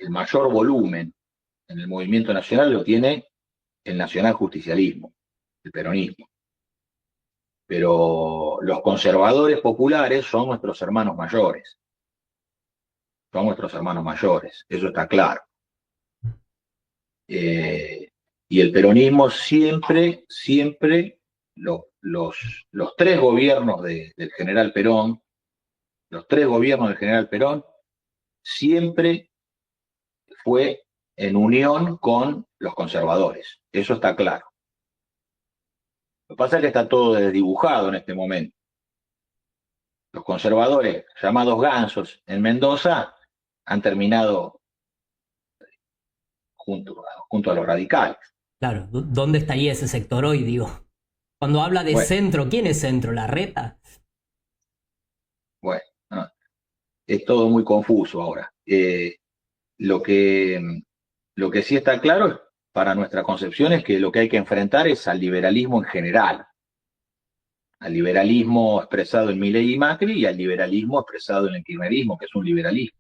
mayor volumen en el movimiento nacional lo tiene el nacionaljusticialismo, el peronismo. Pero los conservadores populares son nuestros hermanos mayores. Son nuestros hermanos mayores, eso está claro. Y el peronismo siempre, los tres gobiernos del general Perón, siempre fue en unión con los conservadores. Eso está claro. Lo que pasa es que está todo desdibujado en este momento. Los conservadores, llamados gansos en Mendoza, han terminado junto a los radicales. Claro, ¿dónde estaría ese sector hoy, digo? Cuando habla de centro, ¿quién es centro? ¿Larreta? Bueno, no, es todo muy confuso ahora. Lo que sí está claro para nuestra concepción es que lo que hay que enfrentar es al liberalismo en general. Al liberalismo expresado en Milei y Macri y al liberalismo expresado en el kirchnerismo, que es un liberalismo.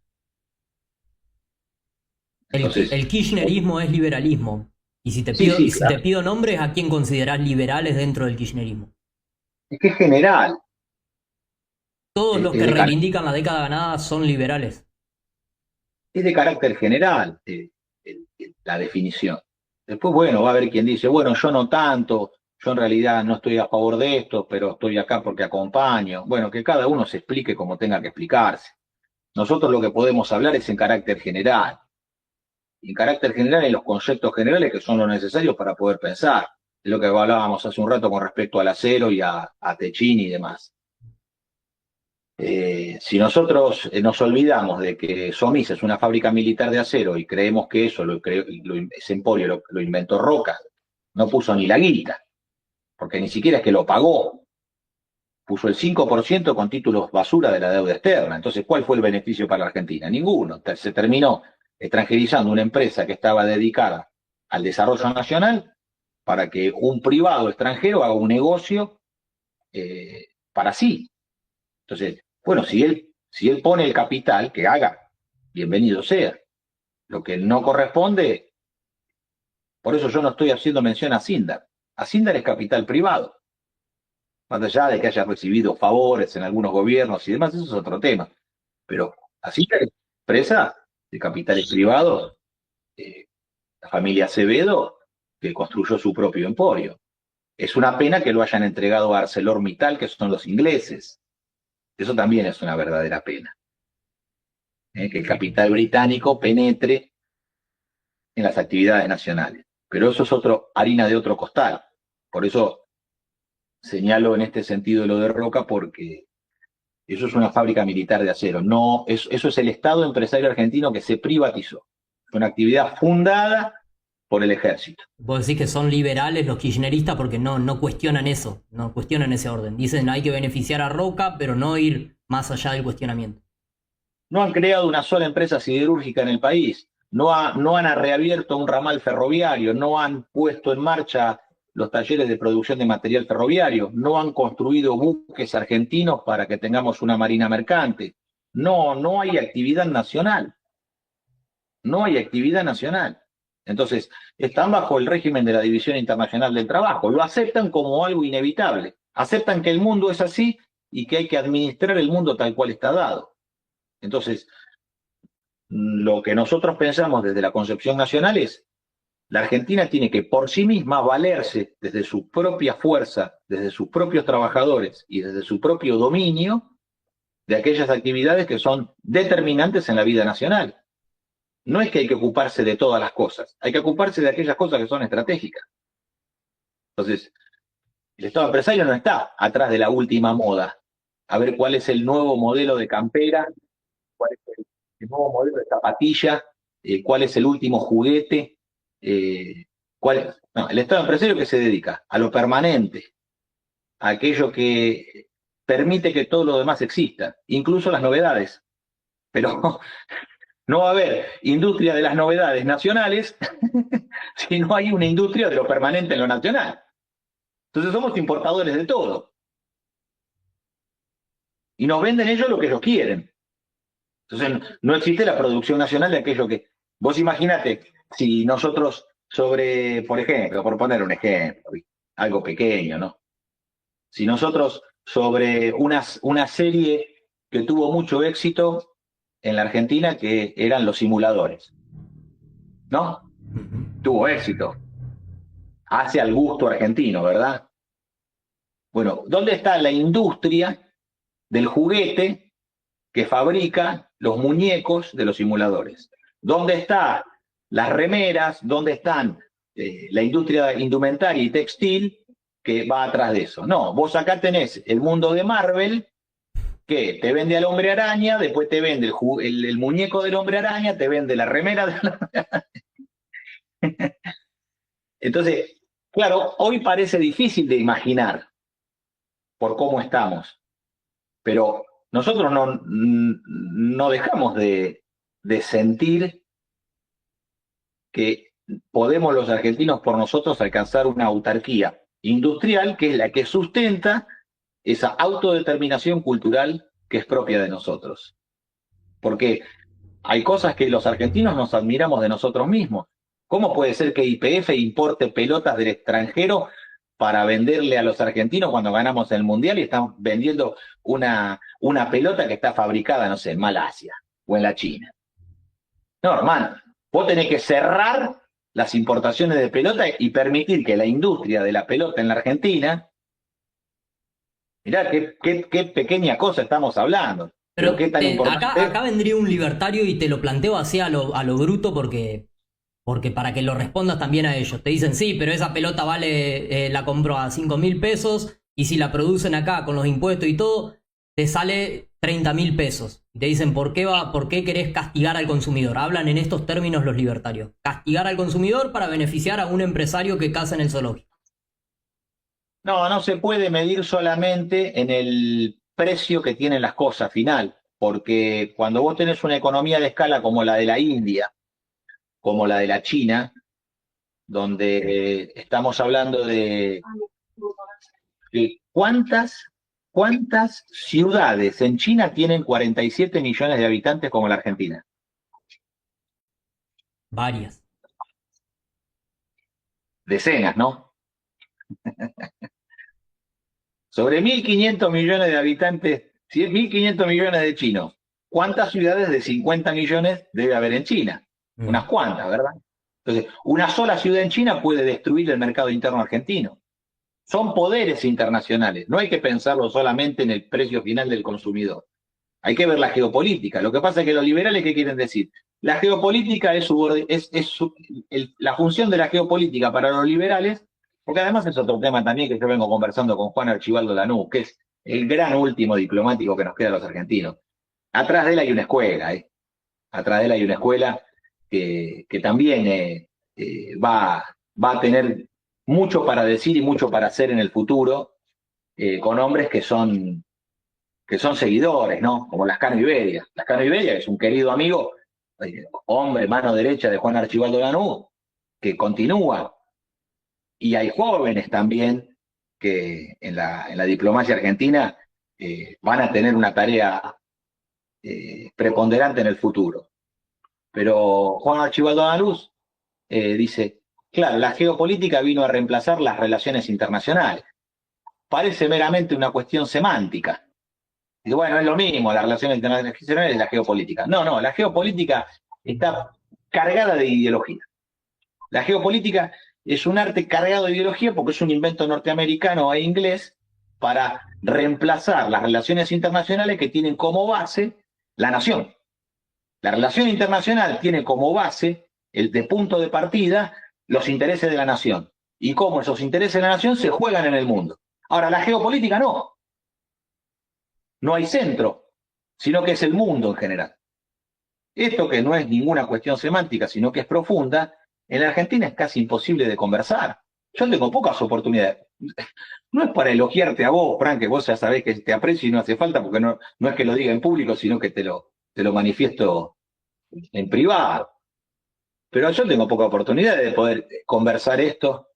Entonces, El kirchnerismo es liberalismo. Y si te sí, si claro. te pido nombres, ¿a quién considerás liberales dentro del kirchnerismo? Es que es general. Todos los que Es reivindican la década ganada son liberales. de carácter general la definición. Después, bueno, va a haber quien dice, bueno, yo no tanto, yo en realidad no estoy a favor de esto, pero estoy acá porque acompaño. Bueno, que cada uno se explique como tenga que explicarse. Nosotros lo que podemos hablar es en carácter general. Y en carácter general en los conceptos generales que son lo necesarios para poder pensar. Es lo que hablábamos hace un rato con respecto al acero y a Techín y demás. Si nosotros nos olvidamos de que Somis es una fábrica militar de acero y creemos que eso ese emporio lo inventó Roca, no puso ni la guita, porque ni siquiera es que lo pagó, puso el 5% con títulos basura de la deuda externa. Entonces, ¿cuál fue el beneficio para la Argentina? Ninguno. Se terminó extranjerizando una empresa que estaba dedicada al desarrollo nacional para que un privado extranjero haga un negocio para sí. Entonces, bueno, si él pone el capital, que haga, bienvenido sea. Lo que no corresponde, por eso yo no estoy haciendo mención a Sindar. A Sindar es capital privado. Más allá de que haya recibido favores en algunos gobiernos y demás, eso es otro tema. Pero a Sindar es empresa de capitales privados, la familia Acevedo, que construyó su propio emporio. Es una pena que lo hayan entregado a ArcelorMittal, que son los ingleses. Eso también es una verdadera pena. Que el capital británico penetre en las actividades nacionales. Pero eso es harina de otro costal. Por eso señalo en este sentido lo de Roca, porque eso es una fábrica militar de acero. No, eso es el Estado empresario argentino que se privatizó. Es una actividad fundada por el ejército. Vos decís que son liberales los kirchneristas porque no cuestionan eso, no cuestionan ese orden. Dicen hay que beneficiar a Roca, pero no ir más allá del cuestionamiento. No han creado una sola empresa siderúrgica en el país, no han reabierto un ramal ferroviario, no han puesto en marcha los talleres de producción de material ferroviario, no han construido buques argentinos para que tengamos una marina mercante. No hay actividad nacional, no hay actividad nacional. Entonces, están bajo el régimen de la División Internacional del Trabajo, lo aceptan como algo inevitable, aceptan que el mundo es así y que hay que administrar el mundo tal cual está dado. Entonces, lo que nosotros pensamos desde la concepción nacional es, la Argentina tiene que por sí misma valerse desde su propia fuerza, desde sus propios trabajadores y desde su propio dominio de aquellas actividades que son determinantes en la vida nacional. No es que hay que ocuparse de todas las cosas, hay que ocuparse de aquellas cosas que son estratégicas. Entonces, el Estado empresario no está atrás de la última moda, a ver cuál es el nuevo modelo de campera, cuál es el nuevo modelo de zapatilla, cuál es el último juguete, no, el Estado empresario que se dedica a lo permanente, a aquello que permite que todo lo demás exista, incluso las novedades. Pero no va a haber industria de las novedades nacionales si no hay una industria de lo permanente en lo nacional. Entonces somos importadores de todo. Y nos venden ellos lo que ellos quieren. Entonces no existe la producción nacional de aquello que... Vos imaginate, si nosotros por ejemplo, por poner un ejemplo, algo pequeño, ¿no? Si nosotros sobre una serie que tuvo mucho éxito en la Argentina, que eran los simuladores, ¿no? Tuvo éxito. Hace al gusto argentino, ¿verdad? Bueno, ¿dónde está la industria del juguete que fabrica los muñecos de los simuladores? ¿Dónde están las remeras? ¿Dónde están la industria indumentaria y textil que va atrás de eso? No, vos acá tenés el mundo de Marvel, que te vende al hombre araña, después te vende el muñeco del hombre araña, te vende la remera del hombre araña. Entonces, claro, hoy parece difícil de imaginar por cómo estamos, pero nosotros no dejamos de sentir que podemos los argentinos por nosotros alcanzar una autarquía industrial que es la que sustenta esa autodeterminación cultural que es propia de nosotros. Porque hay cosas que los argentinos nos admiramos de nosotros mismos. ¿Cómo puede ser que YPF importe pelotas del extranjero para venderle a los argentinos cuando ganamos el Mundial y están vendiendo una pelota que está fabricada, no sé, en Malasia o en la China? No, hermano, vos tenés que cerrar las importaciones de pelota y permitir que la industria de la pelota en la Argentina, mirá qué pequeña cosa estamos hablando, pero qué Pero tan acá importante. vendría un libertario y te lo planteo así a lo bruto porque para que lo respondas también a ellos. Te dicen, sí, pero esa pelota vale, la compro a 5.000 pesos y si la producen acá con los impuestos y todo, te sale 30.000 pesos. Y te dicen, ¿por qué querés castigar al consumidor? Hablan en estos términos los libertarios. Castigar al consumidor para beneficiar a un empresario que caza en el zoológico. No, no se puede medir solamente en el precio que tienen las cosas final, porque cuando vos tenés una economía de escala como la de la India, como la de la China, donde estamos hablando de cuántas ciudades en China tienen 47 millones de habitantes como la Argentina. Varias. Decenas, ¿no? Sobre 1.500 millones de habitantes, 1.500 millones de chinos, ¿cuántas ciudades de 50 millones debe haber en China? Unas Mm. cuantas, ¿verdad? Entonces, una sola ciudad en China puede destruir el mercado interno argentino. Son poderes internacionales, no hay que pensarlo solamente en el precio final del consumidor. Hay que ver la geopolítica. Lo que pasa es que los liberales, ¿qué quieren decir? La geopolítica la función de la geopolítica para los liberales, porque además es otro tema también que yo vengo conversando con Juan Archibaldo Lanús, que es el gran último diplomático que nos queda a los argentinos. Atrás de él hay una escuela, ¿eh? Atrás de él hay una escuela que también va a tener mucho para decir y mucho para hacer en el futuro, con hombres que son seguidores, ¿no? Como Lascano Iberia. Lascano Iberia es un querido amigo, hombre, mano derecha de Juan Archibaldo Lanús, que continúa. Y hay jóvenes también que en la diplomacia argentina van a tener una tarea preponderante en el futuro. Pero Juan Archibaldo Lanús dice, claro, la geopolítica vino a reemplazar las relaciones internacionales. Parece meramente una cuestión semántica. Y bueno, es lo mismo, las relaciones internacionales y la geopolítica. No, no, la geopolítica está cargada de ideología. La geopolítica es un arte cargado de ideología porque es un invento norteamericano e inglés para reemplazar las relaciones internacionales que tienen como base la nación. La relación internacional tiene como base, de punto de partida, los intereses de la nación y cómo esos intereses de la nación se juegan en el mundo. Ahora, la geopolítica no. No hay centro, sino que es el mundo en general. Esto que no es ninguna cuestión semántica, sino que es profunda, en la Argentina es casi imposible de conversar. Yo tengo pocas oportunidades. No es para elogiarte a vos, Frank, que vos ya sabés que te aprecio y no hace falta, porque no es que lo diga en público, sino que te lo manifiesto en privado. Pero yo tengo poca oportunidad de poder conversar esto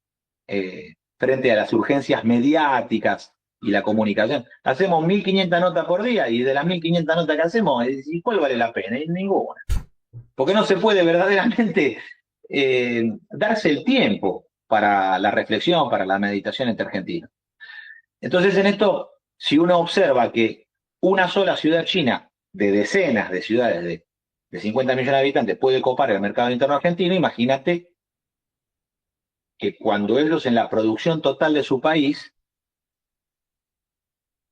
frente a las urgencias mediáticas y la comunicación. Hacemos 1.500 notas por día y de las 1.500 notas que hacemos, ¿y cuál vale la pena? Ninguna. Porque no se puede verdaderamente darse el tiempo para la reflexión, para la meditación entre argentinos. Entonces, en esto, si uno observa que una sola ciudad china de decenas de ciudades de 50 millones de habitantes puede copar el mercado interno argentino, imagínate que cuando ellos en la producción total de su país,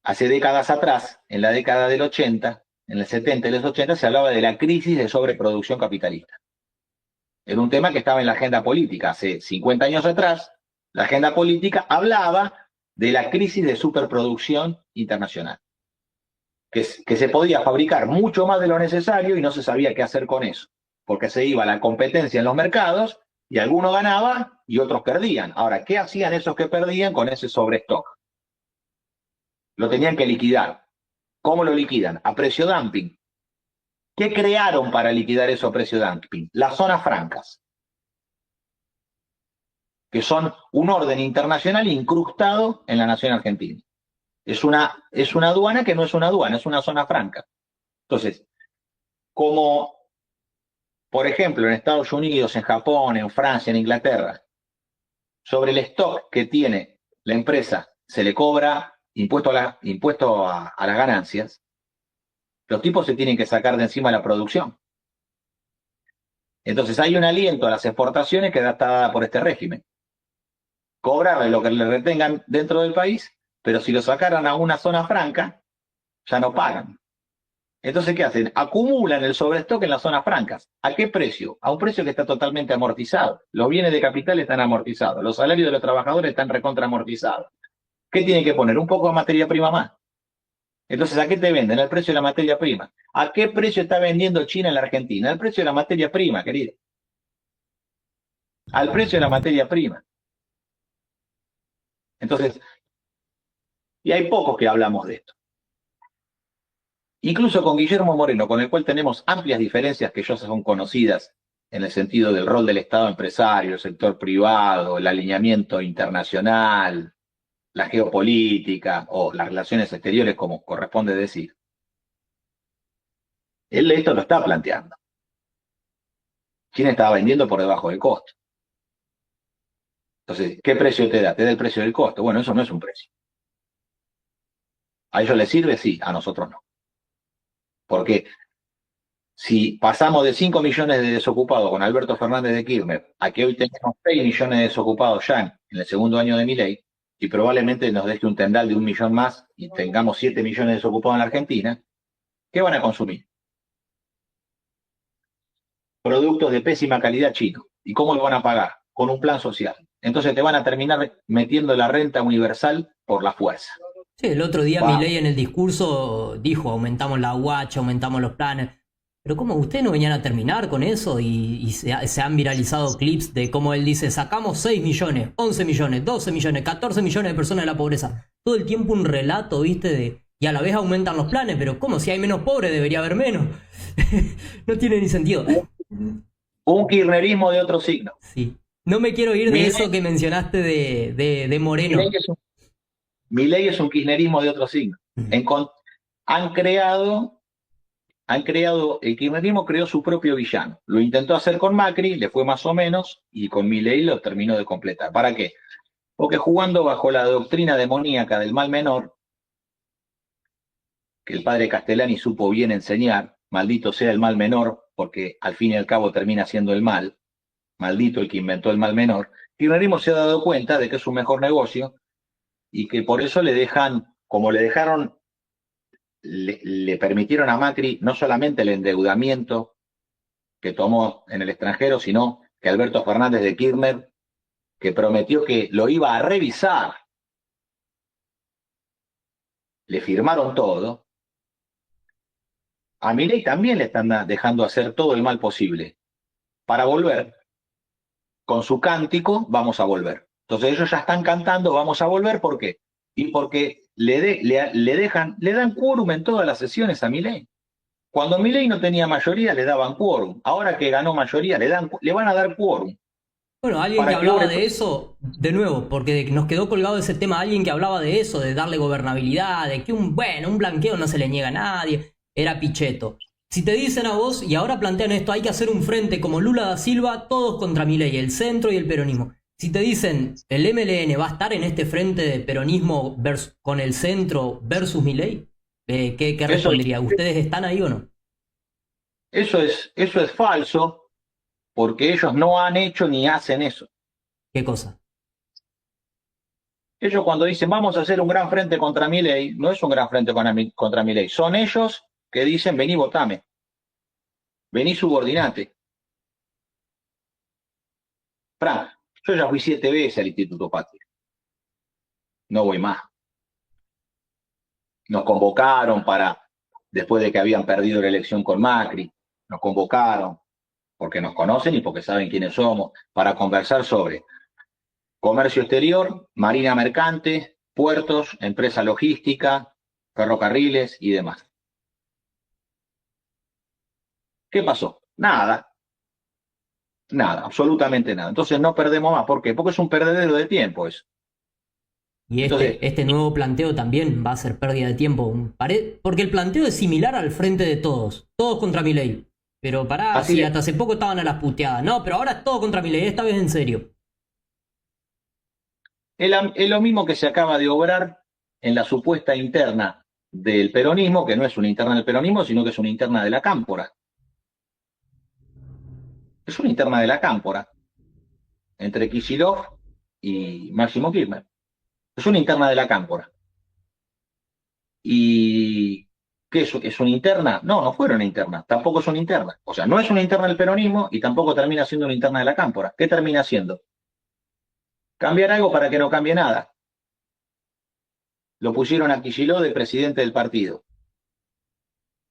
hace décadas atrás, en la década del 80, en el 70 y los 80, se hablaba de la crisis de sobreproducción capitalista. Era un tema que estaba en la agenda política. Hace 50 años atrás, la agenda política hablaba de la crisis de superproducción internacional. Que se podía fabricar mucho más de lo necesario y no se sabía qué hacer con eso, porque se iba la competencia en los mercados y algunos ganaban y otros perdían. Ahora, ¿qué hacían esos que perdían con ese sobrestock? Lo tenían que liquidar. ¿Cómo lo liquidan? A precio dumping. ¿Qué crearon para liquidar eso a precio dumping? Las zonas francas, que son un orden internacional incrustado en la nación argentina. Es una aduana que no es una aduana, es una zona franca. Entonces, como por ejemplo en Estados Unidos, en Japón, en Francia, en Inglaterra, sobre el stock que tiene la empresa se le cobra impuesto a las ganancias, los tipos se tienen que sacar de encima la producción. Entonces hay un aliento a las exportaciones que está dada por este régimen. Cobrarle lo que le retengan dentro del país, pero si lo sacaran a una zona franca, ya no pagan. Entonces, ¿qué hacen? Acumulan el sobrestock en las zonas francas. ¿A qué precio? A un precio que está totalmente amortizado. Los bienes de capital están amortizados. Los salarios de los trabajadores están recontra amortizados. ¿Qué tienen que poner? Un poco de materia prima más. Entonces, ¿a qué te venden? Al precio de la materia prima. ¿A qué precio está vendiendo China en la Argentina? Al precio de la materia prima, querido. Al precio de la materia prima. Entonces, y hay pocos que hablamos de esto. Incluso con Guillermo Moreno, con el cual tenemos amplias diferencias que ya son conocidas en el sentido del rol del Estado empresario, el sector privado, el alineamiento internacional, la geopolítica o las relaciones exteriores, como corresponde decir. Él esto lo está planteando. ¿Quién estaba vendiendo por debajo del costo? Entonces, ¿qué precio te da? Te da el precio del costo. Bueno, eso no es un precio. ¿A ellos les sirve? Sí, a nosotros no. Porque si pasamos de 5 millones de desocupados con Alberto Fernández de Kirchner a que hoy tenemos 6 millones de desocupados ya en el segundo año de Milei, y probablemente nos deje un tendal de 1 millón más y tengamos 7 millones de desocupados en la Argentina, ¿qué van a consumir? Productos de pésima calidad chinos. ¿Y cómo lo van a pagar? Con un plan social. Entonces te van a terminar metiendo la renta universal por la fuerza. Sí, el otro día Va. Milei en el discurso dijo, aumentamos la guacha, aumentamos los planes. Pero ¿cómo ustedes no venían a terminar con eso? Y se han viralizado clips de cómo él dice, sacamos 6 millones, 11 millones, 12 millones, 14 millones de personas de la pobreza. Todo el tiempo un relato, ¿viste? Y a la vez aumentan los planes, pero ¿cómo? Si hay menos pobres debería haber menos. No tiene ni sentido. Un kirchnerismo de otro signo. Sí. No me quiero ir de Milei, eso que mencionaste de Moreno. Milei es un kirchnerismo de otro signo. Han creado, el kirchnerismo creó su propio villano. Lo intentó hacer con Macri, le fue más o menos, y con Milei lo terminó de completar. ¿Para qué? Porque jugando bajo la doctrina demoníaca del mal menor, que el padre Castellani supo bien enseñar, maldito sea el mal menor, porque al fin y al cabo termina siendo el mal, maldito el que inventó el mal menor, kirchnerismo se ha dado cuenta de que es un mejor negocio y que por eso le dejan, como le dejaron, le permitieron a Macri no solamente el endeudamiento que tomó en el extranjero, sino que Alberto Fernández de Kirchner, que prometió que lo iba a revisar, le firmaron todo. A Milei también le están dejando hacer todo el mal posible para volver. Con su cántico, vamos a volver. Entonces ellos ya están cantando, vamos a volver, ¿por qué? Y porque le dan quórum en todas las sesiones a Milei. Cuando Milei no tenía mayoría, le daban quórum. Ahora que ganó mayoría, le van a dar quórum. Bueno, alguien que Para que hablaba obre. de eso, de nuevo, porque nos quedó colgado ese tema, alguien que hablaba de eso, de darle gobernabilidad, de que un blanqueo no se le niega a nadie, era Pichetto. Si te dicen a vos, y ahora plantean esto, hay que hacer un frente como Lula da Silva, todos contra Milei, el centro y el peronismo. Si te dicen, el MLN va a estar en este frente de peronismo con el centro versus Milei, ¿qué respondería? ¿Ustedes están ahí o no? Eso es falso, porque ellos no han hecho ni hacen eso. ¿Qué cosa? Ellos cuando dicen vamos a hacer un gran frente contra Milei, no es un gran frente contra Milei, son ellos que dicen vení votame, vení subordinate. Frank, yo ya fui 7 veces al Instituto Patria, no voy más. Nos convocaron después de que habían perdido la elección con Macri, nos convocaron porque nos conocen y porque saben quiénes somos, para conversar sobre comercio exterior, marina mercante, puertos, empresa logística, ferrocarriles y demás. ¿Qué pasó? Nada, absolutamente nada. Entonces no perdemos más. ¿Por qué? Porque es un perdedero de tiempo eso. Y Entonces, este nuevo planteo también va a ser pérdida de tiempo. Porque el planteo es similar al frente de todos. Todos contra Milei. Pero pará, así sí, es. hasta hace poco estaban a las puteadas. No, pero ahora es todo contra Milei, esta vez en serio. Es lo mismo que se acaba de obrar en la supuesta interna del peronismo, que no es una interna del peronismo, sino que es una interna de la cámpora. Es una interna de la Cámpora, entre Kicillof y Máximo Kirchner. Es una interna de la Cámpora. ¿Y qué es? ¿Es una interna? No, no fueron internas, tampoco es una interna. O sea, no es una interna del peronismo y tampoco termina siendo una interna de la Cámpora. ¿Qué termina siendo? Cambiar algo para que no cambie nada. Lo pusieron a Kicillof de presidente del partido.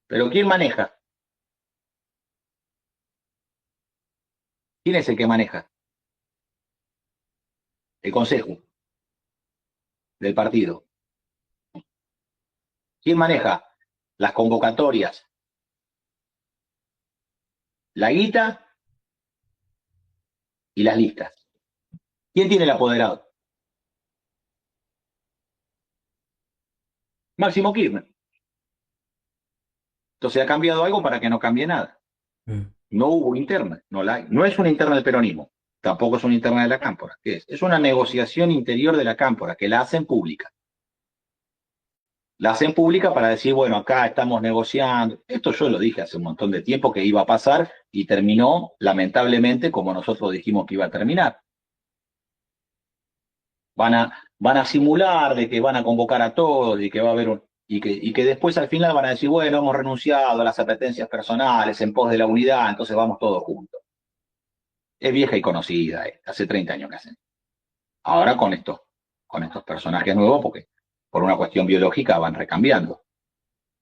Pero ¿quién maneja? ¿Quién es el que maneja? El consejo del partido. ¿Quién maneja las convocatorias? La guita y las listas. ¿Quién tiene el apoderado? Máximo Kirchner. Entonces ha cambiado algo para que no cambie nada. Mm. No hubo interna, no es una interna del peronismo, tampoco es una interna de la Cámpora. ¿Qué es? Es una negociación interior de la Cámpora que la hacen pública. La hacen pública para decir, bueno, acá estamos negociando. Esto yo lo dije hace un montón de tiempo que iba a pasar y terminó, lamentablemente, como nosotros dijimos que iba a terminar. Van a simular de que van a convocar a todos y que va a haber y que después al final van a decir, bueno, hemos renunciado a las apetencias personales en pos de la unidad, entonces vamos todos juntos. Es vieja y conocida, hace 30 años que hacen. Ahora con estos personajes nuevos, porque por una cuestión biológica van recambiando,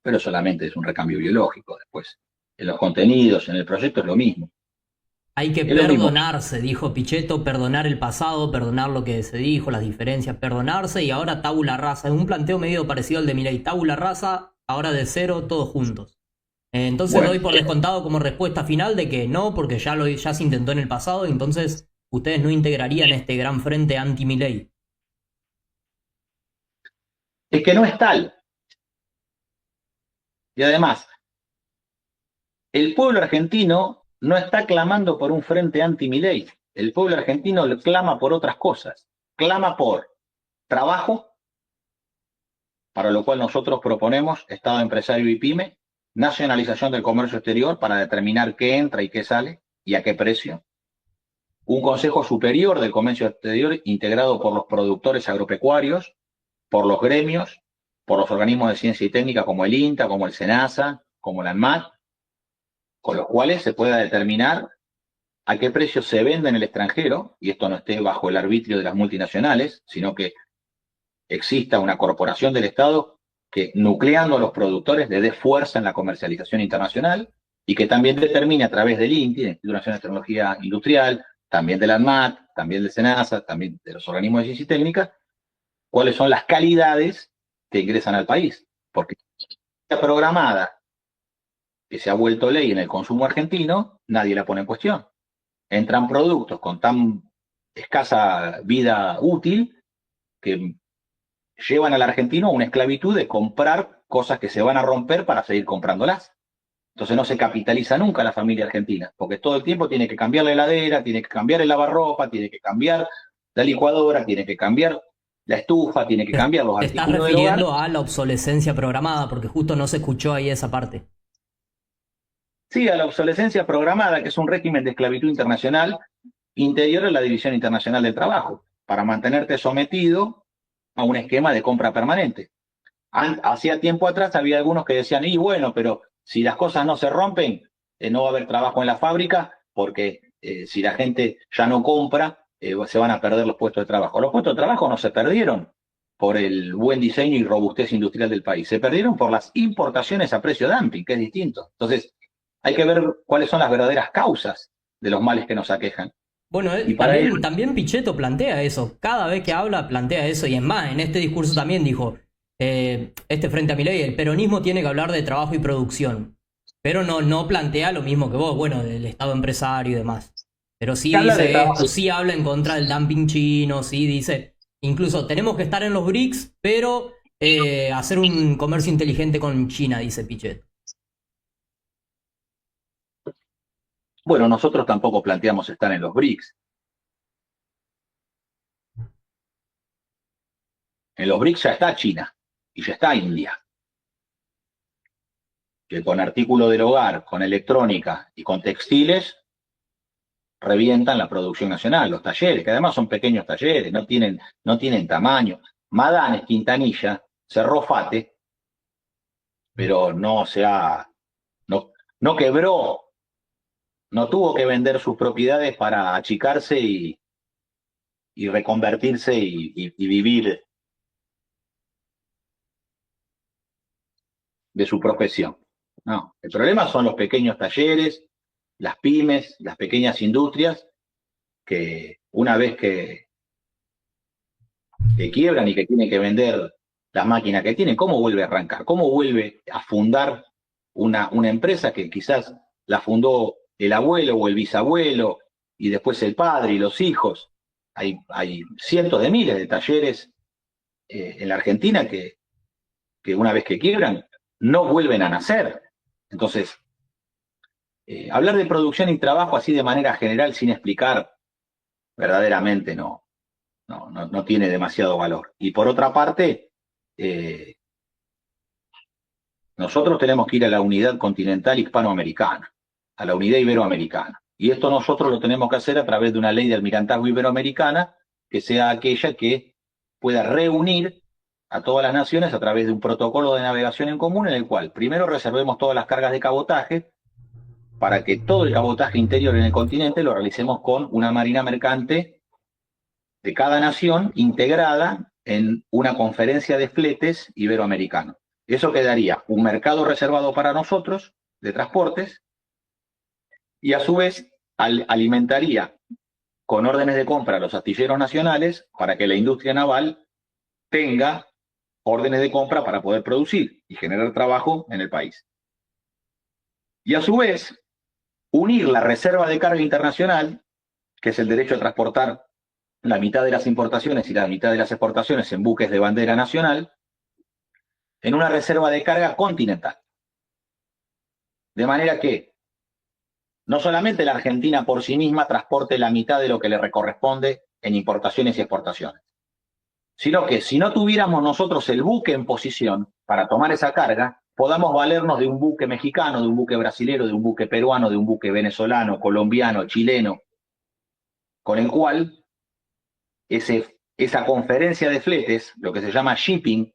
pero solamente es un recambio biológico después. En los contenidos, en el proyecto es lo mismo. Hay que Es lo mismo. perdonarse, dijo Pichetto, perdonar el pasado, perdonar lo que se dijo, las diferencias, perdonarse y ahora tabula rasa. Es un planteo medio parecido al de Milei, tabula rasa, ahora de cero, todos juntos. Entonces Bueno, doy por descontado como respuesta final de que no, porque ya se intentó en el pasado, entonces ustedes no integrarían este gran frente anti-Milei. es que no es tal. Y además, el pueblo argentino no está clamando por un frente anti-Milei. El pueblo argentino clama por otras cosas. Clama por trabajo, para lo cual nosotros proponemos Estado empresario y pyme, nacionalización del comercio exterior para determinar qué entra y qué sale y a qué precio, un Consejo Superior del Comercio Exterior integrado por los productores agropecuarios, por los gremios, por los organismos de ciencia y técnica como el INTA, como el SENASA, como la ANMAT, con los cuales se pueda determinar a qué precio se vende en el extranjero, y esto no esté bajo el arbitrio de las multinacionales, sino que exista una corporación del Estado que, nucleando a los productores, le dé fuerza en la comercialización internacional y que también determine a través del INTI, el Instituto Nacional de Tecnología Industrial, también de la ANMAT, también del SENASA, también de los organismos de ciencia y técnica, cuáles son las calidades que ingresan al país. Porque la programada que se ha vuelto ley en el consumo argentino, nadie la pone en cuestión. Entran productos con tan escasa vida útil que llevan al argentino a una esclavitud de comprar cosas que se van a romper para seguir comprándolas. Entonces no se capitaliza nunca la familia argentina, porque todo el tiempo tiene que cambiar la heladera, tiene que cambiar el lavarropa, tiene que cambiar la licuadora, tiene que cambiar la estufa, tiene que cambiar los Te estás artículos del hogar. refiriendo a la obsolescencia programada, porque justo no se escuchó ahí esa parte. Sí, a la obsolescencia programada, que es un régimen de esclavitud internacional interior a la División Internacional del Trabajo, para mantenerte sometido a un esquema de compra permanente. Hacía tiempo atrás había algunos que decían, y bueno, pero si las cosas no se rompen, no va a haber trabajo en la fábrica, porque si la gente ya no compra, se van a perder los puestos de trabajo. Los puestos de trabajo no se perdieron por el buen diseño y robustez industrial del país, se perdieron por las importaciones a precio dumping, que es distinto. Entonces, hay que ver cuáles son las verdaderas causas de los males que nos aquejan. Bueno, Y para ello, también Pichetto plantea eso. Cada vez que habla plantea eso. Y es más, en este discurso también dijo, este frente a Milei, el peronismo tiene que hablar de trabajo y producción. Pero no plantea lo mismo que vos, bueno, del Estado empresario y demás. Pero sí se habla de dice trabajo. esto, sí habla en contra del dumping chino, sí dice, incluso tenemos que estar en los BRICS, pero hacer un comercio inteligente con China, dice Pichetto. Bueno, nosotros tampoco planteamos estar en los BRICS. En los BRICS ya está China y ya está India, que con artículos del hogar, con electrónica y con textiles revientan la producción nacional, los talleres, que además son pequeños talleres, no tienen tamaño. Madanes, Quintanilla, cerró FATE, pero no quebró, no tuvo que vender sus propiedades para achicarse y reconvertirse y vivir de su profesión. No, el problema son los pequeños talleres, las pymes, las pequeñas industrias, que una vez que quiebran y que tienen que vender las máquinas que tienen, ¿cómo vuelve a arrancar? ¿Cómo vuelve a fundar una empresa que quizás la fundó el abuelo o el bisabuelo y después el padre y los hijos? Hay cientos de miles de talleres en la Argentina que una vez que quiebran no vuelven a nacer. Entonces, hablar de producción y trabajo así de manera general sin explicar verdaderamente no tiene demasiado valor. Y por otra parte, nosotros tenemos que ir a la unidad continental hispanoamericana, a la unidad iberoamericana. Y esto nosotros lo tenemos que hacer a través de una ley de almirantazgo iberoamericana que sea aquella que pueda reunir a todas las naciones a través de un protocolo de navegación en común en el cual primero reservemos todas las cargas de cabotaje para que todo el cabotaje interior en el continente lo realicemos con una marina mercante de cada nación integrada en una conferencia de fletes iberoamericano. Eso quedaría un mercado reservado para nosotros de transportes y a su vez alimentaría con órdenes de compra a los astilleros nacionales para que la industria naval tenga órdenes de compra para poder producir y generar trabajo en el país. Y a su vez, unir la reserva de carga internacional, que es el derecho a transportar la mitad de las importaciones y la mitad de las exportaciones en buques de bandera nacional, en una reserva de carga continental. De manera que no solamente la Argentina por sí misma transporte la mitad de lo que le corresponde en importaciones y exportaciones, sino que si no tuviéramos nosotros el buque en posición para tomar esa carga, podamos valernos de un buque mexicano, de un buque brasilero, de un buque peruano, de un buque venezolano, colombiano, chileno, con el cual esa conferencia de fletes, lo que se llama shipping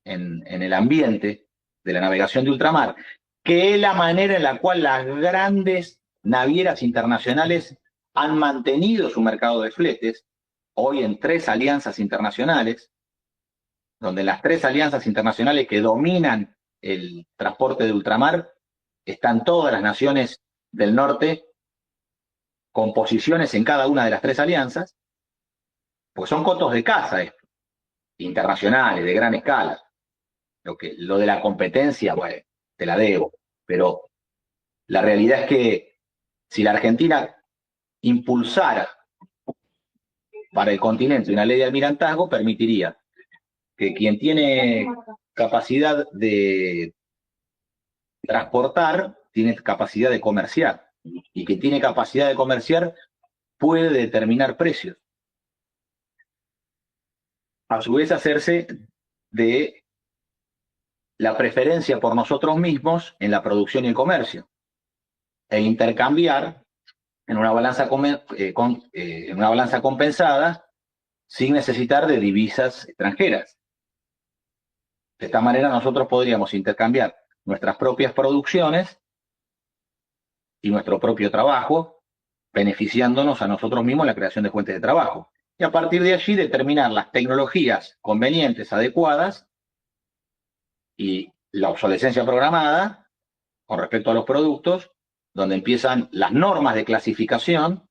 en el ambiente de la navegación de ultramar, que es la manera en la cual las grandes navieras internacionales han mantenido su mercado de fletes, hoy en 3 alianzas internacionales, donde las 3 alianzas internacionales que dominan el transporte de ultramar están todas las naciones del norte con posiciones en cada una de las 3 alianzas, porque son cotos de caza internacionales, de gran escala. Lo de la competencia, bueno, te la debo, pero la realidad es que si la Argentina impulsara para el continente una ley de almirantazgo, permitiría que quien tiene capacidad de transportar, tiene capacidad de comerciar, y quien tiene capacidad de comerciar puede determinar precios. A su vez, hacerse de la preferencia por nosotros mismos en la producción y el comercio, e intercambiar en una balanza compensada sin necesitar de divisas extranjeras. De esta manera nosotros podríamos intercambiar nuestras propias producciones y nuestro propio trabajo, beneficiándonos a nosotros mismos en la creación de fuentes de trabajo. Y a partir de allí determinar las tecnologías convenientes, adecuadas, y la obsolescencia programada con respecto a los productos, donde empiezan las normas de clasificación,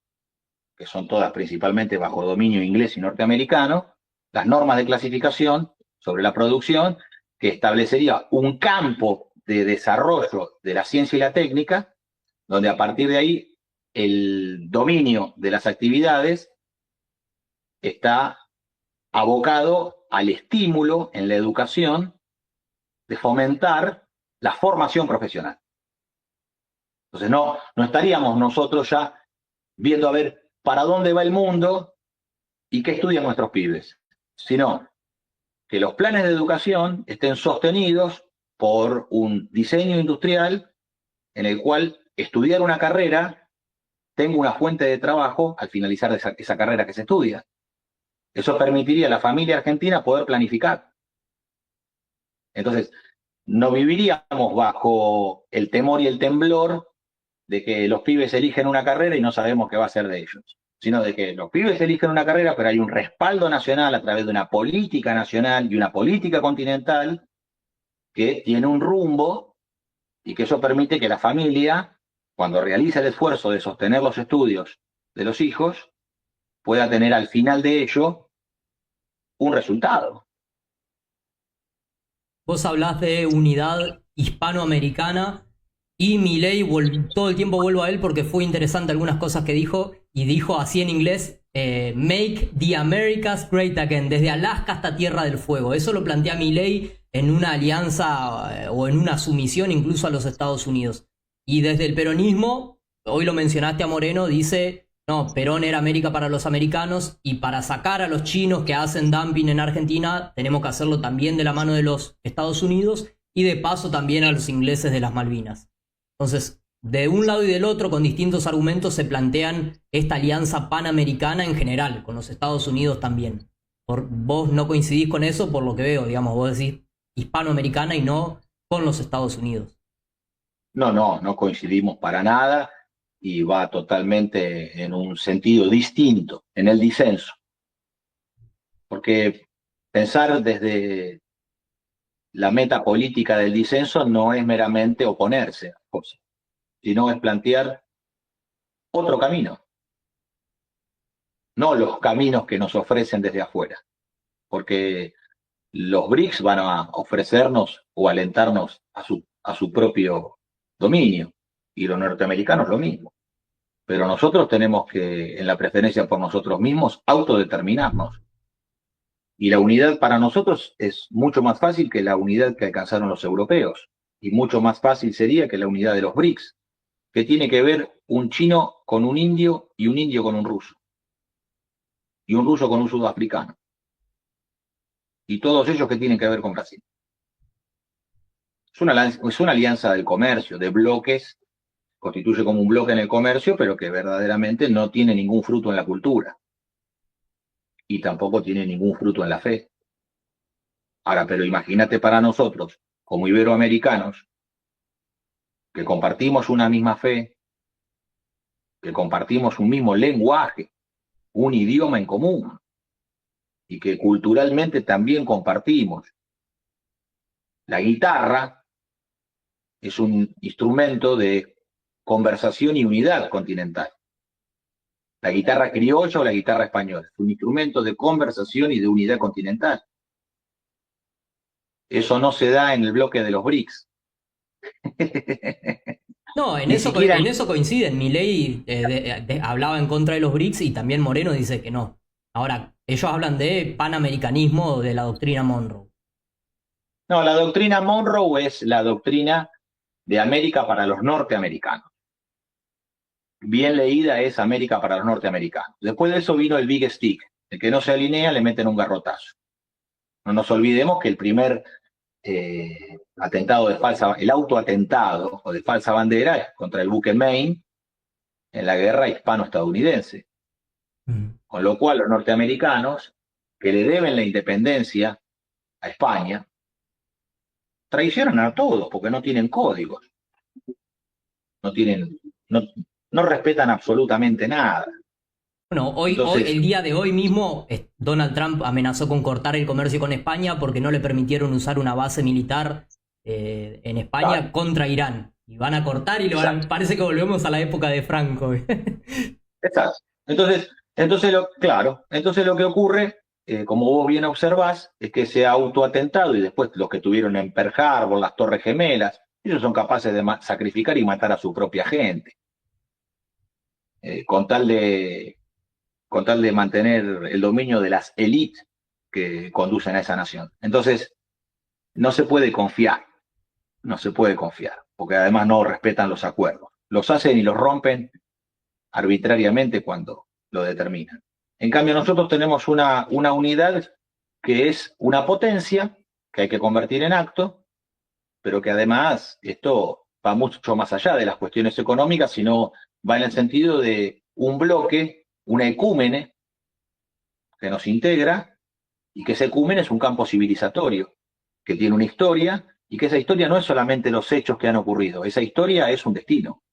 que son todas principalmente bajo dominio inglés y norteamericano, las normas de clasificación sobre la producción, que establecería un campo de desarrollo de la ciencia y la técnica, donde a partir de ahí el dominio de las actividades está abocado al estímulo en la educación de fomentar la formación profesional. Entonces no estaríamos nosotros ya viendo a ver para dónde va el mundo y qué estudian nuestros pibes, sino que los planes de educación estén sostenidos por un diseño industrial en el cual estudiar una carrera tengo una fuente de trabajo al finalizar esa carrera que se estudia. Eso permitiría a la familia argentina poder planificar. Entonces, no viviríamos bajo el temor y el temblor de que los pibes eligen una carrera y no sabemos qué va a ser de ellos, sino de que los pibes eligen una carrera, pero hay un respaldo nacional a través de una política nacional y una política continental que tiene un rumbo y que eso permite que la familia, cuando realiza el esfuerzo de sostener los estudios de los hijos, pueda tener al final de ello un resultado. Vos hablás de unidad hispanoamericana y Milei, todo el tiempo vuelvo a él porque fue interesante algunas cosas que dijo, y dijo así en inglés, Make the Americas Great Again, desde Alaska hasta Tierra del Fuego. Eso lo plantea Milei en una alianza o en una sumisión incluso a los Estados Unidos. Y desde el peronismo, hoy lo mencionaste a Moreno, dice, no, Perón era América para los americanos, y para sacar a los chinos que hacen dumping en Argentina, tenemos que hacerlo también de la mano de los Estados Unidos y de paso también a los ingleses de las Malvinas. Entonces, de un lado y del otro, con distintos argumentos, se plantean esta alianza panamericana en general, con los Estados Unidos también. Vos no coincidís con eso por lo que veo, digamos, vos decís hispanoamericana y no con los Estados Unidos. No coincidimos para nada y va totalmente en un sentido distinto, en el disenso. Porque pensar desde la meta política del disenso no es meramente oponerse a cosas, sino es plantear otro camino, no los caminos que nos ofrecen desde afuera. Porque los BRICS van a ofrecernos o alentarnos a su propio dominio, y los norteamericanos lo mismo. Pero nosotros tenemos que, en la preferencia por nosotros mismos, autodeterminarnos. Y la unidad para nosotros es mucho más fácil que la unidad que alcanzaron los europeos. Y mucho más fácil sería que la unidad de los BRICS, que tiene que ver un chino con un indio y un indio con un ruso. Y un ruso con un sudafricano. Y todos ellos que tienen que ver con Brasil. Es una alianza del comercio, de bloques, constituye como un bloque en el comercio, pero que verdaderamente no tiene ningún fruto en la cultura. Y tampoco tiene ningún fruto en la fe. Ahora, pero imagínate para nosotros, como iberoamericanos, que compartimos una misma fe, que compartimos un mismo lenguaje, un idioma en común, y que culturalmente también compartimos. La guitarra es un instrumento de conversación y unidad continental. La guitarra criolla o la guitarra española es un instrumento de conversación y de unidad continental. Eso no se da en el bloque de los BRICS. No, en eso coinciden. Milei hablaba en contra de los BRICS y también Moreno dice que no. Ahora, ellos hablan de panamericanismo de la doctrina Monroe. No, la doctrina Monroe es la doctrina de América para los norteamericanos. Bien leída es América para los norteamericanos. Después de eso vino el Big Stick. El que no se alinea le meten un garrotazo. No nos olvidemos que el primer atentado de el autoatentado o de falsa bandera contra el buque Maine en la guerra hispano-estadounidense. Con lo cual los norteamericanos, que le deben la independencia a España, traicionan a todos porque no tienen códigos. No respetan absolutamente nada. Bueno, hoy, el día de hoy mismo, Donald Trump amenazó con cortar el comercio con España porque no le permitieron usar una base militar en España contra Irán. Y van a cortar y parece que volvemos a la época de Franco. Exacto. Entonces lo que ocurre, como vos bien observás, es que ese autoatentado y después los que tuvieron en Pearl Harbor, las Torres Gemelas, ellos son capaces de sacrificar y matar a su propia gente. Con tal de mantener el dominio de las élites que conducen a esa nación. Entonces, no se puede confiar, porque además no respetan los acuerdos. Los hacen y los rompen arbitrariamente cuando lo determinan. En cambio, nosotros tenemos una unidad que es una potencia que hay que convertir en acto, pero que además esto va mucho más allá de las cuestiones económicas, sino va en el sentido de un bloque, una ecúmene que nos integra, y que ese ecúmene es un campo civilizatorio, que tiene una historia, y que esa historia no es solamente los hechos que han ocurrido, esa historia es un destino.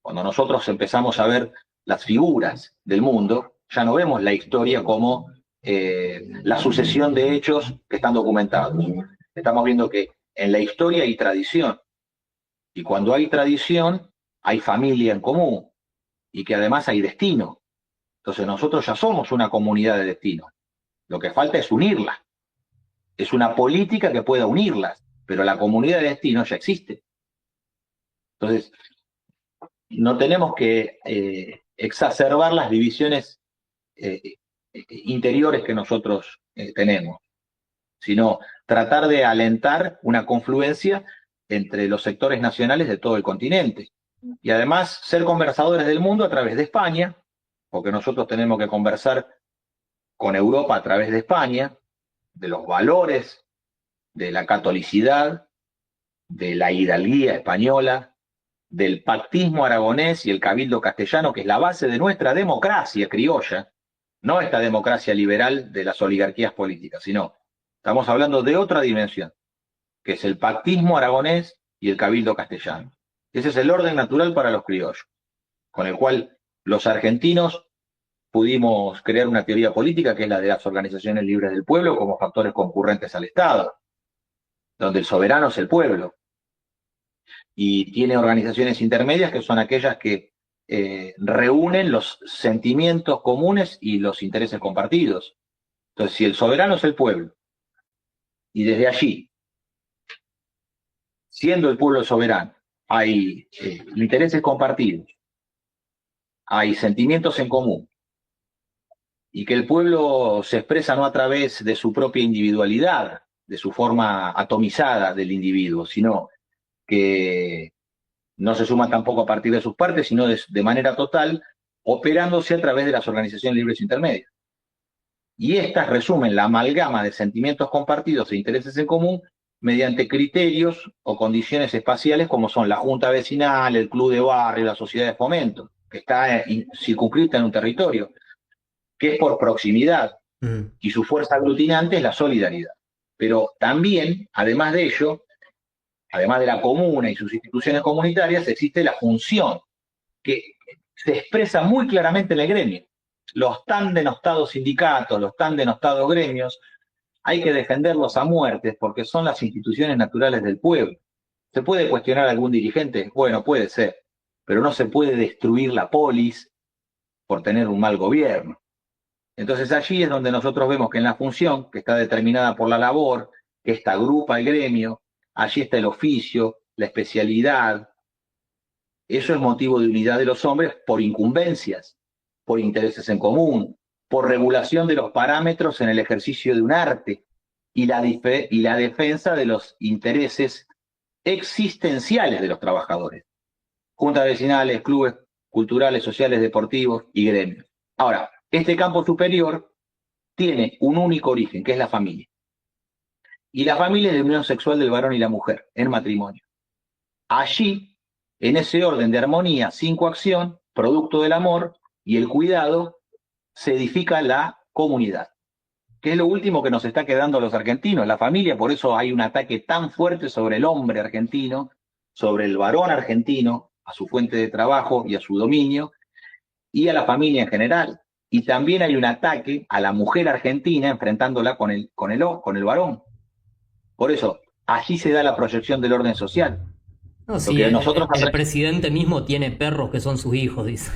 Cuando nosotros empezamos a ver las figuras del mundo, ya no vemos la historia como la sucesión de hechos que están documentados. Estamos viendo que en la historia hay tradición, y cuando hay tradición hay familia en común, y que además hay destino. Entonces nosotros ya somos una comunidad de destino. Lo que falta es unirla. Es una política que pueda unirlas, pero la comunidad de destino ya existe. Entonces, no tenemos que exacerbar las divisiones interiores que nosotros tenemos, sino tratar de alentar una confluencia entre los sectores nacionales de todo el continente. Y además ser conversadores del mundo a través de España, porque nosotros tenemos que conversar con Europa a través de España, de los valores, de la catolicidad, de la hidalguía española, del pactismo aragonés y el cabildo castellano, que es la base de nuestra democracia criolla, no esta democracia liberal de las oligarquías políticas, sino estamos hablando de otra dimensión, que es el pactismo aragonés y el cabildo castellano. Ese es el orden natural para los criollos, con el cual los argentinos pudimos crear una teoría política que es la de las organizaciones libres del pueblo como factores concurrentes al Estado, donde el soberano es el pueblo, y tiene organizaciones intermedias que son aquellas que reúnen los sentimientos comunes y los intereses compartidos. Entonces, si el soberano es el pueblo, y desde allí, siendo el pueblo el soberano, hay intereses compartidos, hay sentimientos en común, y que el pueblo se expresa no a través de su propia individualidad, de su forma atomizada del individuo, sino que no se suma tampoco a partir de sus partes, sino de manera total, operándose a través de las organizaciones libres intermedias. Y estas resumen la amalgama de sentimientos compartidos e intereses en común mediante criterios o condiciones espaciales como son la junta vecinal, el club de barrio, la sociedad de fomento, que está circunscrita en un territorio, que es por proximidad, y su fuerza aglutinante es la solidaridad. Pero también, además de ello, además de la comuna y sus instituciones comunitarias, existe la función que se expresa muy claramente en el gremio. Los tan denostados sindicatos, los tan denostados gremios, hay que defenderlos a muertes porque son las instituciones naturales del pueblo. ¿Se puede cuestionar a algún dirigente? Bueno, puede ser, pero no se puede destruir la polis por tener un mal gobierno. Entonces allí es donde nosotros vemos que en la función, que está determinada por la labor, que esta agrupa el gremio, allí está el oficio, la especialidad. Eso es motivo de unidad de los hombres por incumbencias, por intereses en común, por regulación de los parámetros en el ejercicio de un arte y la defensa de los intereses existenciales de los trabajadores. Juntas vecinales, clubes culturales, sociales, deportivos y gremios. Ahora, este campo superior tiene un único origen, que es la familia. Y la familia es la unión sexual del varón y la mujer, en matrimonio. Allí, en ese orden de armonía sin coacción, producto del amor y el cuidado, se edifica la comunidad, que es lo último que nos está quedando a los argentinos, la familia. Por eso hay un ataque tan fuerte sobre el hombre argentino, sobre el varón argentino, a su fuente de trabajo y a su dominio, y a la familia en general. Y también hay un ataque a la mujer argentina enfrentándola con el varón. Por eso, allí se da la proyección del orden social. No, Lo sí, que nosotros el presidente mismo tiene perros que son sus hijos, dice.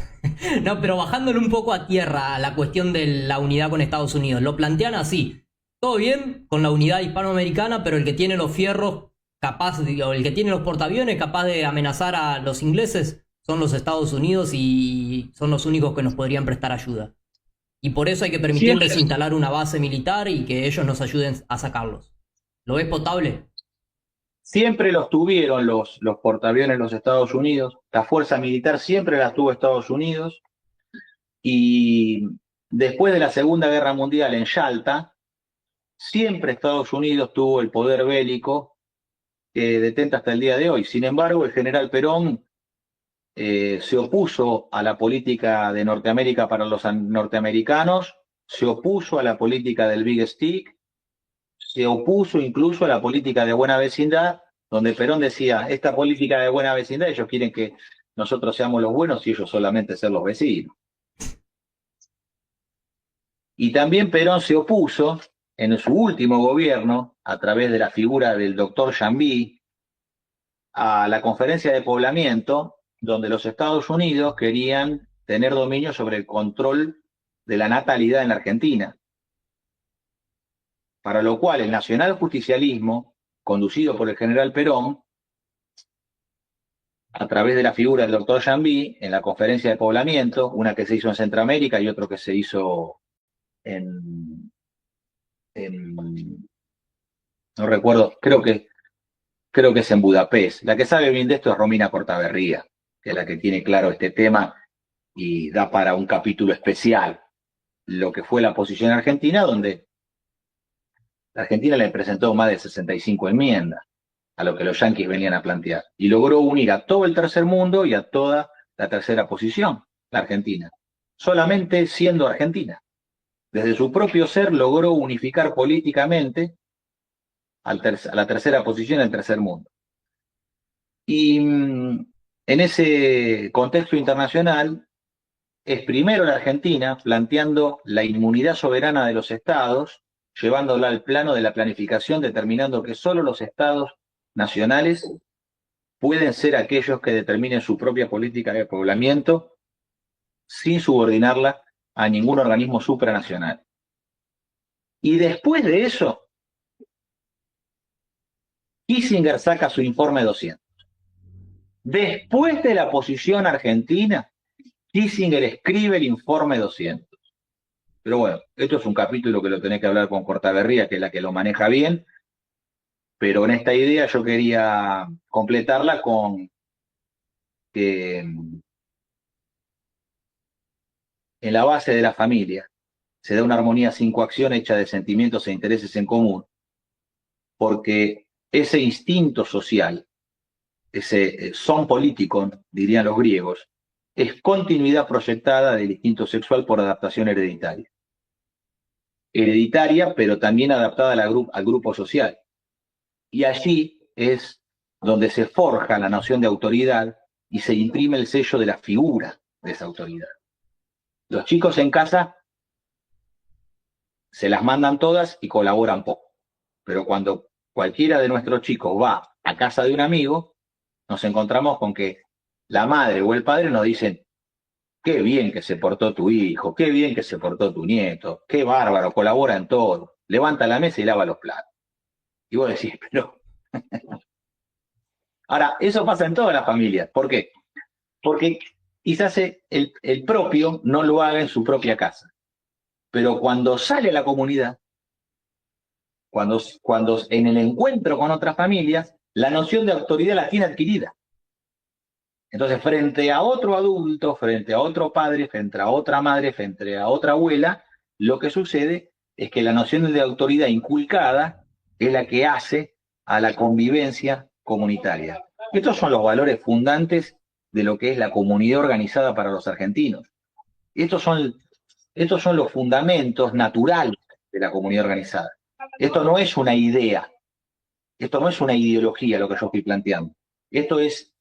No, pero bajándole un poco a tierra a la cuestión de la unidad con Estados Unidos, lo plantean así. Todo bien con la unidad hispanoamericana, pero el que tiene los fierros capaz, o el que tiene los portaaviones capaz de amenazar a los ingleses son los Estados Unidos y son los únicos que nos podrían prestar ayuda. Y por eso hay que permitirles instalar una base militar y que ellos nos ayuden a sacarlos. ¿Lo ves potable? siempre los tuvieron los portaaviones los Estados Unidos, la fuerza militar siempre la tuvo Estados Unidos, y después de la Segunda Guerra Mundial en Yalta, siempre Estados Unidos tuvo el poder bélico que detenta hasta el día de hoy. Sin embargo, el general Perón se opuso a la política de Norteamérica para los norteamericanos, se opuso a la política del Big Stick, se opuso incluso a la política de buena vecindad, donde Perón decía, esta política de buena vecindad, ellos quieren que nosotros seamos los buenos y ellos solamente ser los vecinos. Y también Perón se opuso en su último gobierno, a través de la figura del doctor Jambi, a la conferencia de poblamiento, donde los Estados Unidos querían tener dominio sobre el control de la natalidad en la Argentina. Para lo cual el nacionaljusticialismo, conducido por el general Perón, a través de la figura del doctor Jambi, en la conferencia de poblamiento, una que se hizo en Centroamérica y otro que se hizo en no recuerdo, creo que es en Budapest. La que sabe bien de esto es Romina Cortaberría, que es la que tiene claro este tema y da para un capítulo especial lo que fue la posición argentina, donde la Argentina le presentó más de 65 enmiendas a lo que los yanquis venían a plantear, y logró unir a todo el tercer mundo y a toda la tercera posición, la Argentina, solamente siendo Argentina. Desde su propio ser logró unificar políticamente a la tercera posición del tercer mundo. Y en ese contexto internacional es primero la Argentina planteando la inmunidad soberana de los estados, llevándola al plano de la planificación, determinando que solo los estados nacionales pueden ser aquellos que determinen su propia política de poblamiento sin subordinarla a ningún organismo supranacional. Y después de eso, Kissinger saca su informe 200. Después de la posición argentina, Kissinger escribe el informe 200. Pero bueno, esto es un capítulo que lo tenés que hablar con Cortaberría, que es la que lo maneja bien, pero en esta idea yo quería completarla con que en la base de la familia se da una armonía sin coacción hecha de sentimientos e intereses en común, porque ese instinto social, ese son político, dirían los griegos, es continuidad proyectada del instinto sexual por adaptación hereditaria. Hereditaria, pero también adaptada al grupo social. Y allí es donde se forja la noción de autoridad y se imprime el sello de la figura de esa autoridad. Los chicos en casa se las mandan todas y colaboran poco. Pero cuando cualquiera de nuestros chicos va a casa de un amigo, nos encontramos con que la madre o el padre nos dicen, qué bien que se portó tu hijo, qué bien que se portó tu nieto, qué bárbaro, colabora en todo, levanta la mesa y lava los platos. Y vos decís, pero... Ahora, eso pasa en todas las familias. ¿Por qué? Porque quizás el propio no lo haga en su propia casa. Pero cuando sale a la comunidad, cuando en el encuentro con otras familias, la noción de autoridad la tiene adquirida. Entonces, frente a otro adulto, frente a otro padre, frente a otra madre, frente a otra abuela, lo que sucede es que la noción de autoridad inculcada es la que hace a la convivencia comunitaria. Estos son los valores fundantes de lo que es la comunidad organizada para los argentinos. Estos son los fundamentos naturales de la comunidad organizada. Esto no es una idea, esto no es una ideología lo que yo estoy planteando. Esto es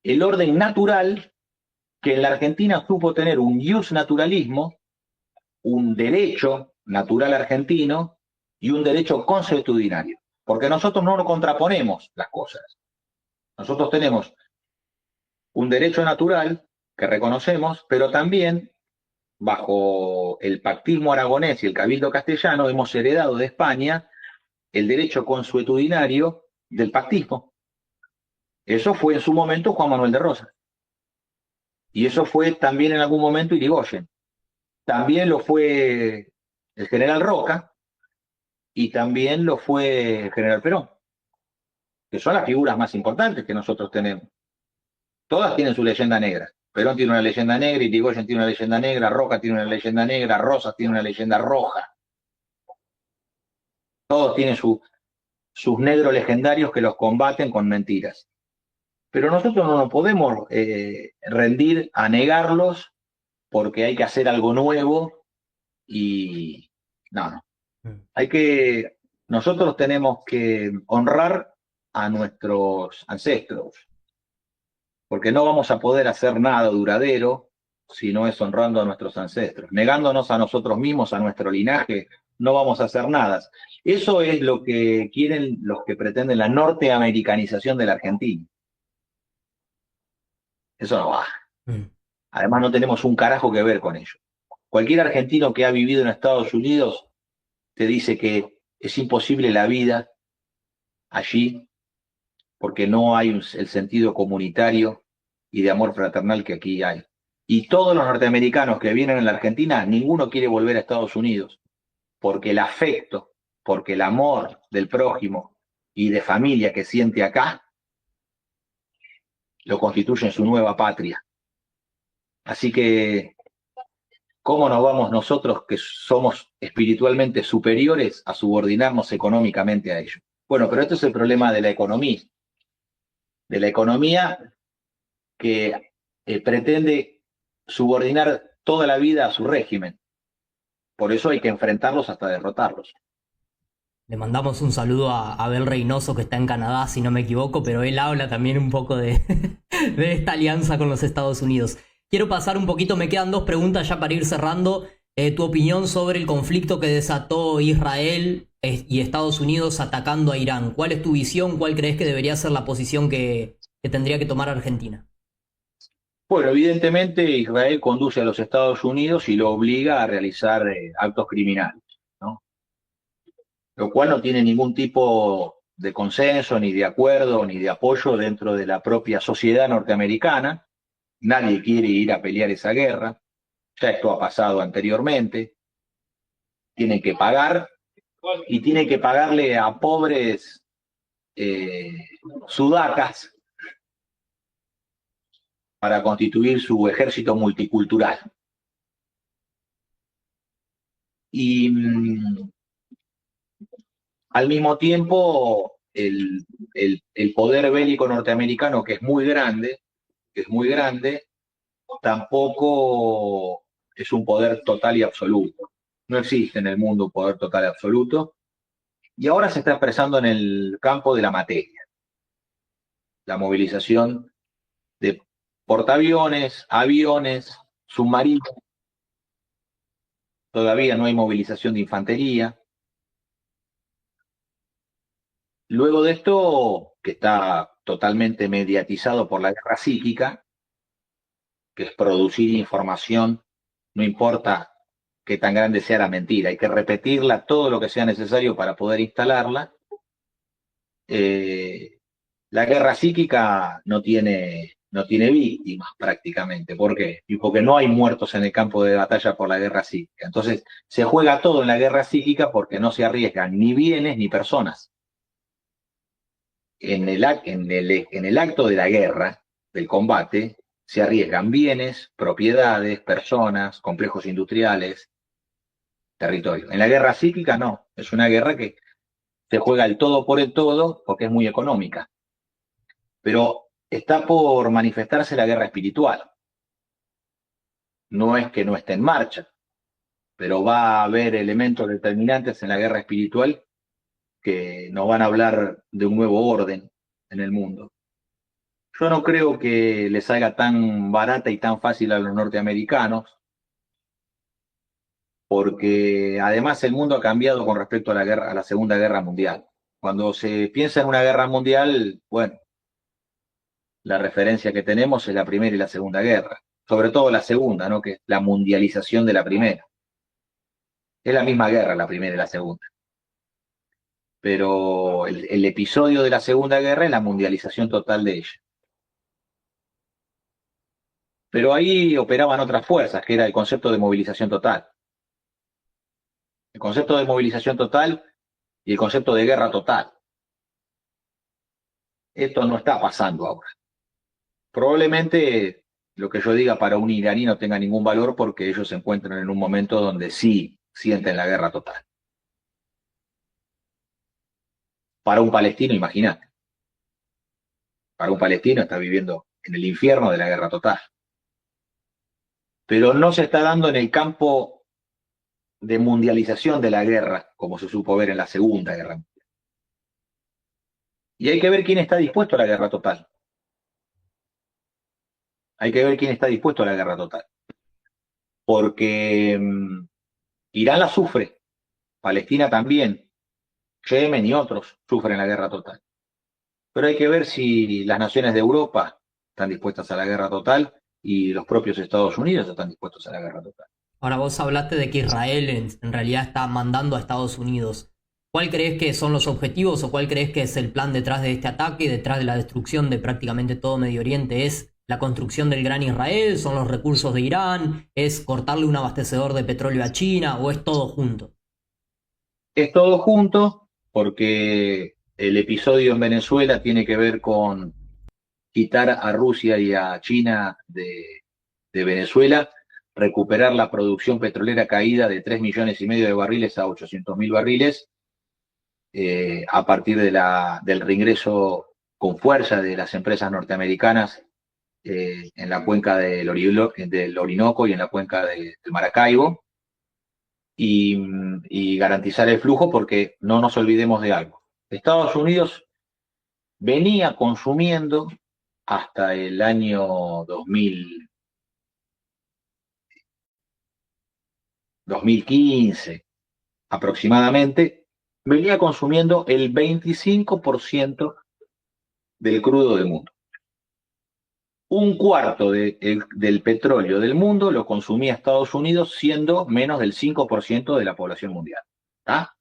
el orden natural que en la Argentina supo tener un ius naturalismo, un derecho natural argentino y un derecho consuetudinario. Porque nosotros no contraponemos las cosas. Nosotros tenemos un derecho natural que reconocemos, pero también bajo el pactismo aragonés y el cabildo castellano hemos heredado de España el derecho consuetudinario del pactismo. Eso fue en su momento Juan Manuel de Rosas. Y eso fue también en algún momento Irigoyen. También lo fue el general Roca y también lo fue el general Perón, que son las figuras más importantes que nosotros tenemos. Todas tienen su leyenda negra. Perón tiene una leyenda negra, Irigoyen tiene una leyenda negra, Roca tiene una leyenda negra, Rosas tiene una leyenda roja. Todos tienen sus negros legendarios que los combaten con mentiras. Pero nosotros no nos podemos rendir a negarlos porque hay que hacer algo nuevo y no, no. Mm. Nosotros tenemos que honrar a nuestros ancestros, porque no vamos a poder hacer nada duradero si no es honrando a nuestros ancestros. Negándonos a nosotros mismos, a nuestro linaje, no vamos a hacer nada. Eso es lo que quieren los que pretenden la norteamericanización de la Argentina. Eso no va. Mm. Además, no tenemos un carajo que ver con ello. Cualquier argentino que ha vivido en Estados Unidos te dice que es imposible la vida allí porque no hay el sentido comunitario y de amor fraternal que aquí hay. Y todos los norteamericanos que vienen a la Argentina, ninguno quiere volver a Estados Unidos, porque el afecto, porque el amor del prójimo y de familia que siente acá, lo constituye en su nueva patria. Así que, ¿cómo nos vamos nosotros que somos espiritualmente superiores a subordinarnos económicamente a ellos? Bueno, pero este es el problema de la economía que pretende subordinar toda la vida a su régimen. Por eso hay que enfrentarlos hasta derrotarlos. Le mandamos un saludo a Abel Reynoso, que está en Canadá, si no me equivoco, pero él habla también un poco de, de esta alianza con los Estados Unidos. Quiero pasar un poquito, me quedan dos preguntas ya para ir cerrando. Tu opinión sobre el conflicto que desató Israel y Estados Unidos atacando a Irán. ¿Cuál es tu visión? ¿Cuál crees que debería ser la posición que tendría que tomar Argentina? Bueno, evidentemente Israel conduce a los Estados Unidos y lo obliga a realizar actos criminales, ¿no? Lo cual no tiene ningún tipo de consenso, ni de acuerdo, ni de apoyo dentro de la propia sociedad norteamericana. Nadie quiere ir a pelear esa guerra. Ya esto ha pasado anteriormente. Tienen que pagar y tienen que pagarle a pobres sudacas para constituir su ejército multicultural. Y al mismo tiempo, el poder bélico norteamericano, que es muy grande, tampoco es un poder total y absoluto. No existe en el mundo un poder total y absoluto. Y ahora se está expresando en el campo de la materia, la movilización de portaaviones, aviones, submarinos. Todavía no hay movilización de infantería. Luego de esto, que está totalmente mediatizado por la guerra psíquica, que es producir información, no importa qué tan grande sea la mentira, hay que repetirla todo lo que sea necesario para poder instalarla. Eh, la guerra psíquica no tiene víctimas prácticamente. ¿Por qué? Y porque no hay muertos en el campo de batalla por la guerra psíquica. Entonces, se juega todo en la guerra psíquica porque no se arriesgan ni bienes ni personas. En el acto de la guerra, del combate, se arriesgan bienes, propiedades, personas, complejos industriales, territorio. En la guerra psíquica no, es una guerra que se juega el todo por el todo porque es muy económica. Pero está por manifestarse la guerra espiritual. No es que no esté en marcha, pero va a haber elementos determinantes en la guerra espiritual que nos van a hablar de un nuevo orden en el mundo. Yo no creo que les salga tan barata y tan fácil a los norteamericanos, porque además el mundo ha cambiado con respecto a la guerra, a la Segunda Guerra Mundial. Cuando se piensa en una guerra mundial, bueno, la referencia que tenemos es la Primera y la Segunda Guerra, sobre todo la segunda, ¿no? Que es la mundialización de la primera. Es la misma guerra la primera y la segunda, pero el episodio de la Segunda Guerra es la mundialización total de ella. Pero ahí operaban otras fuerzas, que era el concepto de movilización total. El concepto de movilización total y el concepto de guerra total. Esto no está pasando ahora. Probablemente lo que yo diga para un iraní no tenga ningún valor porque ellos se encuentran en un momento donde sí sienten la guerra total. Para un palestino, imagínate. Para un palestino está viviendo en el infierno de la guerra total. Pero no se está dando en el campo de mundialización de la guerra, como se supo ver en la Segunda Guerra Mundial. Y hay que ver quién está dispuesto a la guerra total. Hay que ver quién está dispuesto a la guerra total. Porque Irán la sufre, Palestina también, Yemen y otros sufren la guerra total. Pero hay que ver si las naciones de Europa están dispuestas a la guerra total y los propios Estados Unidos están dispuestos a la guerra total. Ahora vos hablaste de que Israel en realidad está mandando a Estados Unidos. ¿Cuál crees que son los objetivos o cuál crees que es el plan detrás de este ataque y detrás de la destrucción de prácticamente todo Medio Oriente? ¿Es la construcción del Gran Israel? ¿Son los recursos de Irán? ¿Es cortarle un abastecedor de petróleo a China? ¿O es todo junto? Es todo junto porque el episodio en Venezuela tiene que ver con quitar a Rusia y a China de Venezuela, recuperar la producción petrolera caída de 3,5 millones de barriles a 800.000 barriles, a partir del reingreso con fuerza de las empresas norteamericanas en la cuenca del Orinoco y en la cuenca del Maracaibo, y garantizar el flujo, porque no nos olvidemos de algo. Estados Unidos venía consumiendo hasta el año 2015 aproximadamente, venía consumiendo el 25% del crudo del mundo. Un cuarto del petróleo del mundo lo consumía Estados Unidos, siendo menos del 5% de la población mundial. ¿Ah?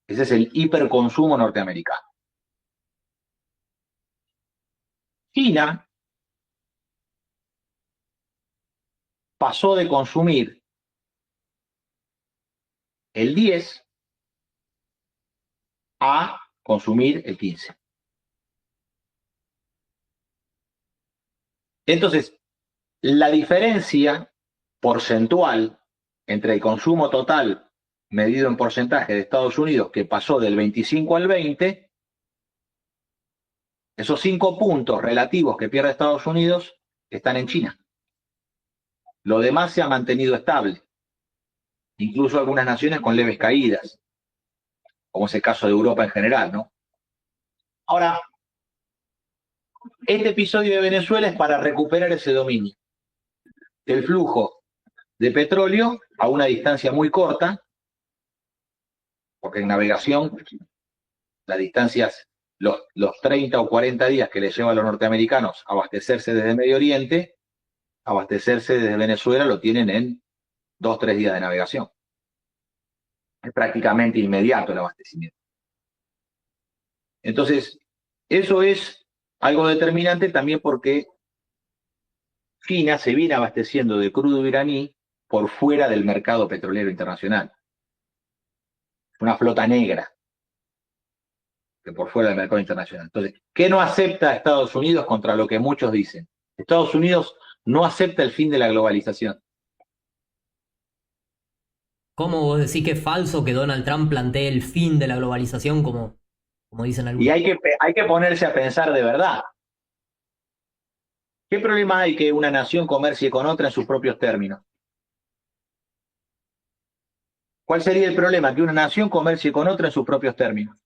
Ese es el hiperconsumo norteamericano. China pasó de consumir el 10 a consumir el 15. Entonces, la diferencia porcentual entre el consumo total medido en porcentaje de Estados Unidos, que pasó del 25 al 20, esos 5 puntos relativos que pierde Estados Unidos están en China. Lo demás se ha mantenido estable, incluso algunas naciones con leves caídas, como es el caso de Europa en general, ¿no? Ahora, este episodio de Venezuela es para recuperar ese dominio del flujo de petróleo a una distancia muy corta, porque en navegación las distancias, los 30 o 40 días que les lleva a los norteamericanos abastecerse desde Medio Oriente, abastecerse desde Venezuela lo tienen en 2 o 3 días de navegación. Es prácticamente inmediato el abastecimiento. Entonces, eso es algo determinante también porque China se viene abasteciendo de crudo iraní por fuera del mercado petrolero internacional. Una flota negra que por fuera del mercado internacional. Entonces, ¿qué no acepta Estados Unidos contra lo que muchos dicen? Estados Unidos no acepta el fin de la globalización. ¿Cómo vos decís que es falso que Donald Trump plantee el fin de la globalización como dicen algunos? Y hay que ponerse a pensar de verdad. ¿Qué problema hay que una nación comercie con otra en sus propios términos? ¿Cuál sería el problema? Que una nación comercie con otra en sus propios términos.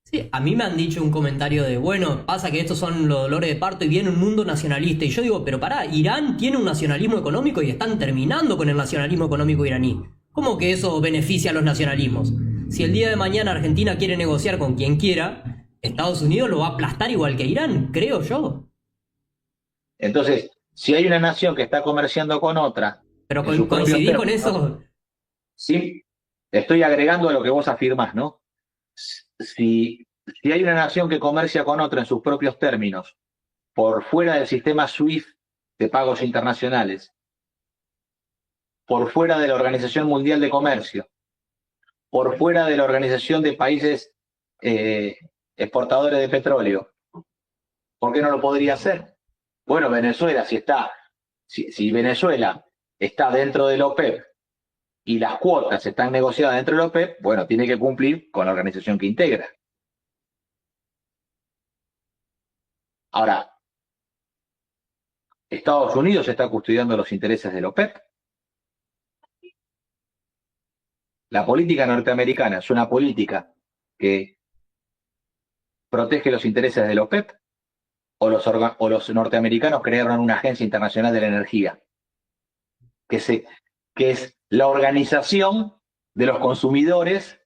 Sí, a mí me han dicho un comentario de, bueno, pasa que estos son los dolores de parto y viene un mundo nacionalista. Y yo digo, pero pará, Irán tiene un nacionalismo económico y están terminando con el nacionalismo económico iraní. ¿Cómo que eso beneficia a los nacionalismos? Si el día de mañana Argentina quiere negociar con quien quiera, Estados Unidos lo va a aplastar igual que Irán, creo yo. Entonces, si hay una nación que está comerciando con otra, Pero en sus propios coincidí con términos, eso. sí, estoy agregando a lo que vos afirmás, ¿no? Si hay una nación que comercia con otra en sus propios términos, por fuera del sistema SWIFT de pagos internacionales, por fuera de la Organización Mundial de Comercio, por fuera de la Organización de Países Exportadores de Petróleo, ¿por qué no lo podría hacer? Bueno, Venezuela, si Venezuela está dentro del OPEP y las cuotas están negociadas dentro del OPEP, bueno, tiene que cumplir con la organización que integra. Ahora, Estados Unidos está custodiando los intereses de la OPEP. La política norteamericana es una política que protege los intereses de la OPEP, o los norteamericanos crearon una agencia internacional de la energía, que es la organización de los consumidores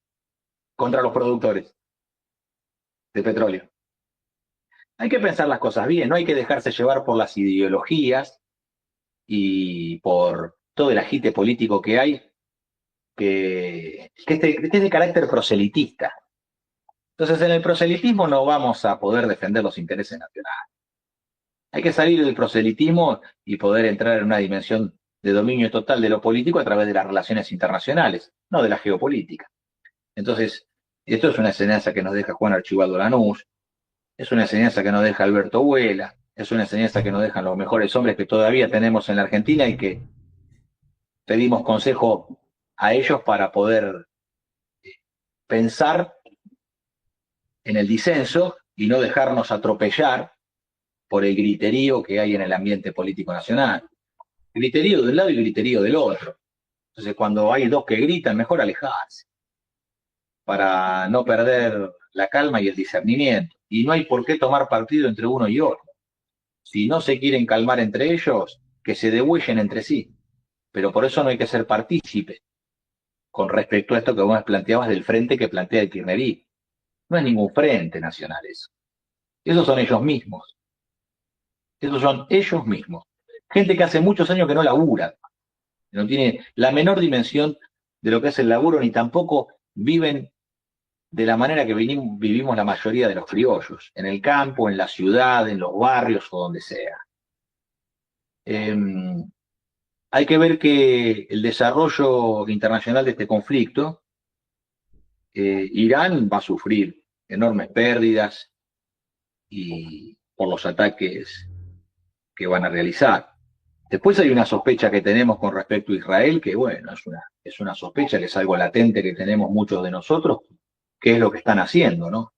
contra los productores de petróleo. Hay que pensar las cosas bien, no hay que dejarse llevar por las ideologías y por todo el agite político que hay, que es de carácter proselitista. Entonces, en el proselitismo no vamos a poder defender los intereses nacionales. Hay que salir del proselitismo y poder entrar en una dimensión de dominio total de lo político a través de las relaciones internacionales, no de la geopolítica. Entonces, esto es una enseñanza que nos deja Juan Archibaldo Lanús, es una enseñanza que nos deja Alberto Huela, es una enseñanza que nos dejan los mejores hombres que todavía tenemos en la Argentina y que pedimos consejo a ellos para poder pensar en el disenso y no dejarnos atropellar por el griterío que hay en el ambiente político nacional. Griterío de un lado y griterío del otro. Entonces, cuando hay dos que gritan, mejor alejarse para no perder la calma y el discernimiento. Y no hay por qué tomar partido entre uno y otro. Si no se quieren calmar entre ellos, que se degüellen entre sí. Pero por eso no hay que ser partícipe con respecto a esto que vos planteabas del frente que plantea el kirchnerismo. No es ningún frente nacional eso. Esos son ellos mismos. Esos son ellos mismos. Gente que hace muchos años que no labura, que no tiene la menor dimensión de lo que es el laburo, ni tampoco viven de la manera que vivimos la mayoría de los criollos, en el campo, en la ciudad, en los barrios o donde sea. Hay que ver que el desarrollo internacional de este conflicto, Irán va a sufrir enormes pérdidas y por los ataques que van a realizar. Después hay una sospecha que tenemos con respecto a Israel, que bueno, es una sospecha que es algo latente que tenemos muchos de nosotros, qué es lo que están haciendo, ¿no?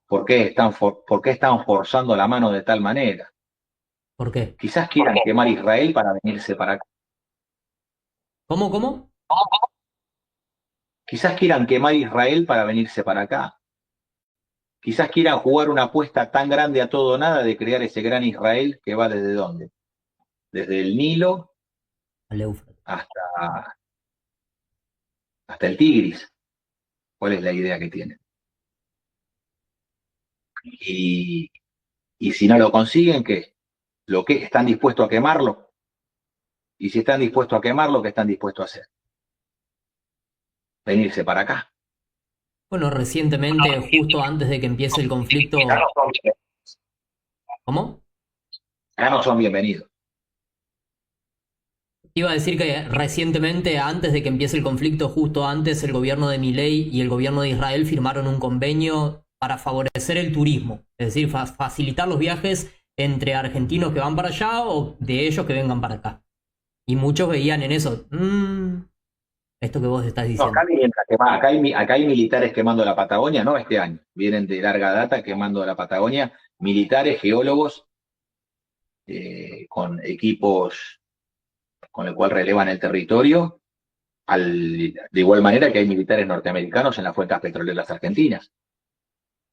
¿Por qué están forzando la mano de tal manera? ¿Por qué? Quizás quieran quemar Israel para venirse para acá. ¿Cómo? Quizás quieran quemar Israel para venirse para acá. Quizás quieran jugar una apuesta tan grande a todo o nada de crear ese gran Israel que va desde dónde? Desde el Nilo hasta el Tigris. ¿Cuál es la idea que tienen? Y si no lo consiguen, ¿qué? ¿Lo que están dispuestos a quemarlo? Y si están dispuestos a quemarlo, ¿qué están dispuestos a hacer? Venirse para acá. Bueno, recientemente, justo antes de que empiece el conflicto... ¿Cómo? Acá no son bienvenidos. Iba a decir que recientemente, antes de que empiece el conflicto, justo antes, el gobierno de Milei y el gobierno de Israel firmaron un convenio para favorecer el turismo, es decir, facilitar los viajes entre argentinos que van para allá o de ellos que vengan para acá. Y muchos veían en eso, esto que vos estás diciendo. No, acá hay militares quemando la Patagonia, no este año, vienen de larga data quemando la Patagonia, militares, geólogos, con equipos con el cual relevan el territorio, de igual manera que hay militares norteamericanos en las cuencas petroleras argentinas.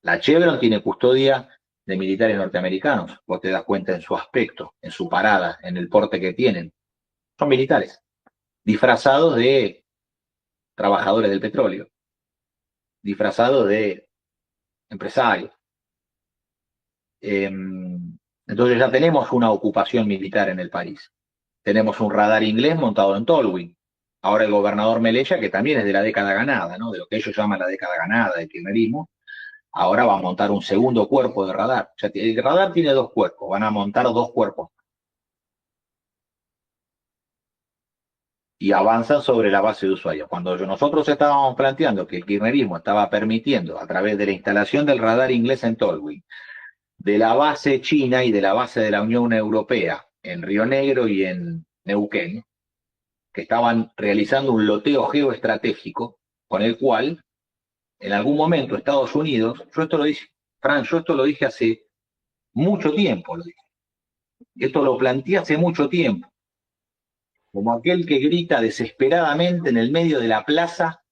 La Chevron tiene custodia de militares norteamericanos, vos te das cuenta en su aspecto, en su parada, en el porte que tienen. Son militares, disfrazados de trabajadores del petróleo, disfrazados de empresarios. Entonces ya tenemos una ocupación militar en el país. Tenemos un radar inglés montado en Tolwyn. Ahora el gobernador Melella, que también es de la década ganada, ¿no? De lo que ellos llaman la década ganada del kirchnerismo, ahora va a montar un segundo cuerpo de radar. O sea, el radar tiene dos cuerpos, van a montar dos cuerpos. Y avanzan sobre la base de Ushuaia. Cuando nosotros estábamos planteando que el kirchnerismo estaba permitiendo, a través de la instalación del radar inglés en Tolwyn, de la base china y de la base de la Unión Europea en Río Negro y en Neuquén, que estaban realizando un loteo geoestratégico con el cual, en algún momento, Estados Unidos, yo esto lo dije, Fran, yo esto lo dije hace mucho tiempo lo dije. Esto lo planteé hace mucho tiempo, como aquel que grita desesperadamente en el medio de la plaza,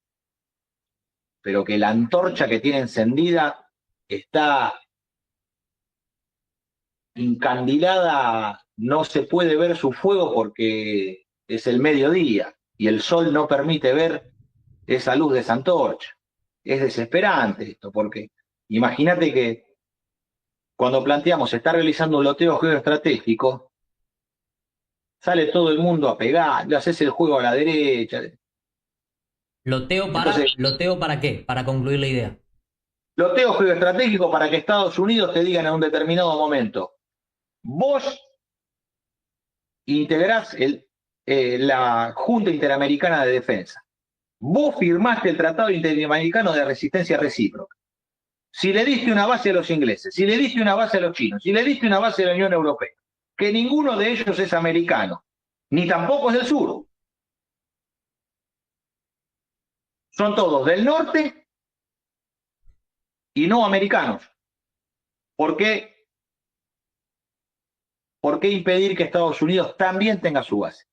pero que la antorcha que tiene encendida está incandilada, no se puede ver su fuego porque es el mediodía y el sol no permite ver esa luz de esa antorcha. Es desesperante esto, porque imagínate que cuando planteamos estar realizando un loteo geoestratégico, sale todo el mundo a pegar, le haces el juego a la derecha. Entonces, ¿Loteo para qué? Para concluir la idea. loteo geoestratégico para que Estados Unidos te digan en un determinado momento, vos integrás la Junta Interamericana de Defensa, vos firmaste el Tratado Interamericano de Resistencia Recíproca, si le diste una base a los ingleses, si le diste una base a los chinos, si le diste una base a la Unión Europea, que ninguno de ellos es americano, ni tampoco es del sur. Son todos del norte y no americanos. ¿Por qué? ¿Por qué impedir que Estados Unidos también tenga su base?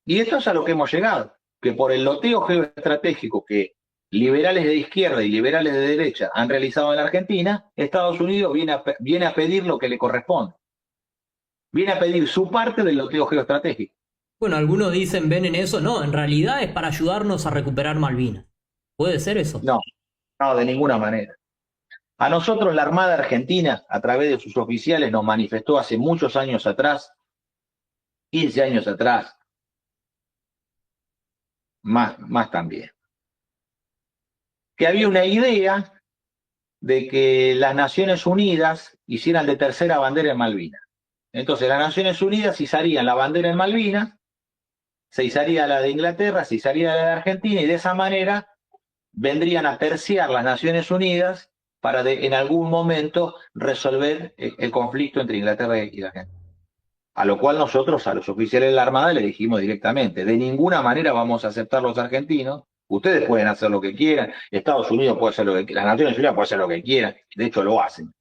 Y esto es a lo que hemos llegado, que por el loteo geoestratégico que liberales de izquierda y liberales de derecha han realizado en la Argentina, Estados Unidos viene a pedir lo que le corresponde. Viene a pedir su parte del loteo geoestratégico. Bueno, algunos dicen, ven en eso. No, en realidad es para ayudarnos a recuperar Malvinas. ¿Puede ser eso? No, no, de ninguna manera. A nosotros la Armada Argentina, a través de sus oficiales, nos manifestó hace muchos años atrás, 15 años atrás, más también, que había una idea de que las Naciones Unidas hicieran de tercera bandera en Malvinas. Entonces las Naciones Unidas izarían la bandera en Malvinas, se izaría la de Inglaterra, se izaría la de Argentina, y de esa manera vendrían a terciar las Naciones Unidas para en algún momento resolver el conflicto entre Inglaterra y la Argentina. A lo cual nosotros, a los oficiales de la Armada, le dijimos directamente, de ninguna manera vamos a aceptar los argentinos, ustedes pueden hacer lo que quieran, Estados Unidos puede hacer lo que quieran, las Naciones Unidas pueden hacer lo que quieran, de hecho lo hacen.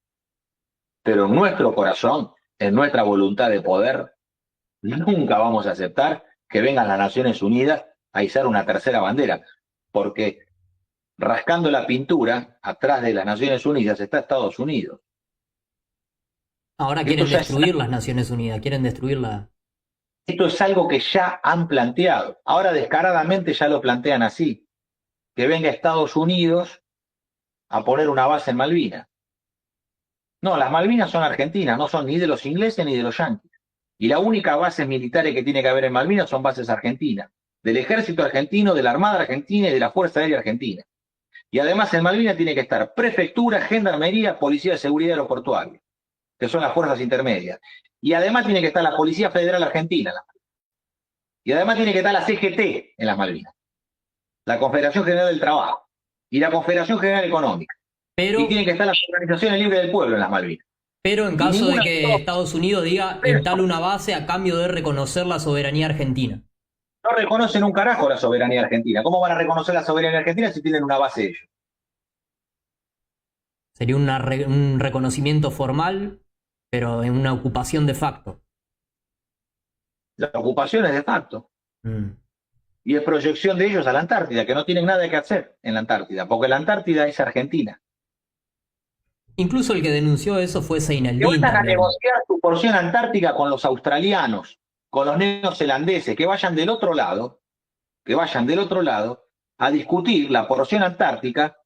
Pero en nuestro corazón, en nuestra voluntad de poder, nunca vamos a aceptar que vengan las Naciones Unidas a izar una tercera bandera, porque rascando la pintura, atrás de las Naciones Unidas está Estados Unidos. Ahora quieren destruir las Naciones Unidas, quieren destruirla. Esto es algo que ya han planteado. Ahora descaradamente ya lo plantean así. Que venga Estados Unidos a poner una base en Malvinas. No, las Malvinas son argentinas, no son ni de los ingleses ni de los yanquis. Y la única base militar que tiene que haber en Malvinas son bases argentinas. Del ejército argentino, de la Armada Argentina y de la Fuerza Aérea Argentina. Y además en Malvinas tiene que estar prefectura, gendarmería, policía de seguridad aeroportuaria, que son las fuerzas intermedias. Y además tiene que estar la Policía Federal Argentina en las Malvinas. Y además tiene que estar la CGT en las Malvinas, la Confederación General del Trabajo y la Confederación General Económica. Y tiene que estar las organizaciones libres del pueblo en las Malvinas. Pero en caso de que Estados Unidos diga instale una base a cambio de reconocer la soberanía argentina. No reconocen un carajo la soberanía argentina. ¿Cómo van a reconocer la soberanía argentina si tienen una base ellos? Sería un reconocimiento formal, pero en una ocupación de facto. La ocupación es de facto. Y es proyección de ellos a la Antártida, que no tienen nada que hacer en la Antártida, porque la Antártida es Argentina. Incluso el que denunció eso fue Seinelin. Que vayan a negociar su porción antártica con los australianos, con los neozelandeses, que vayan del otro lado a discutir la porción antártica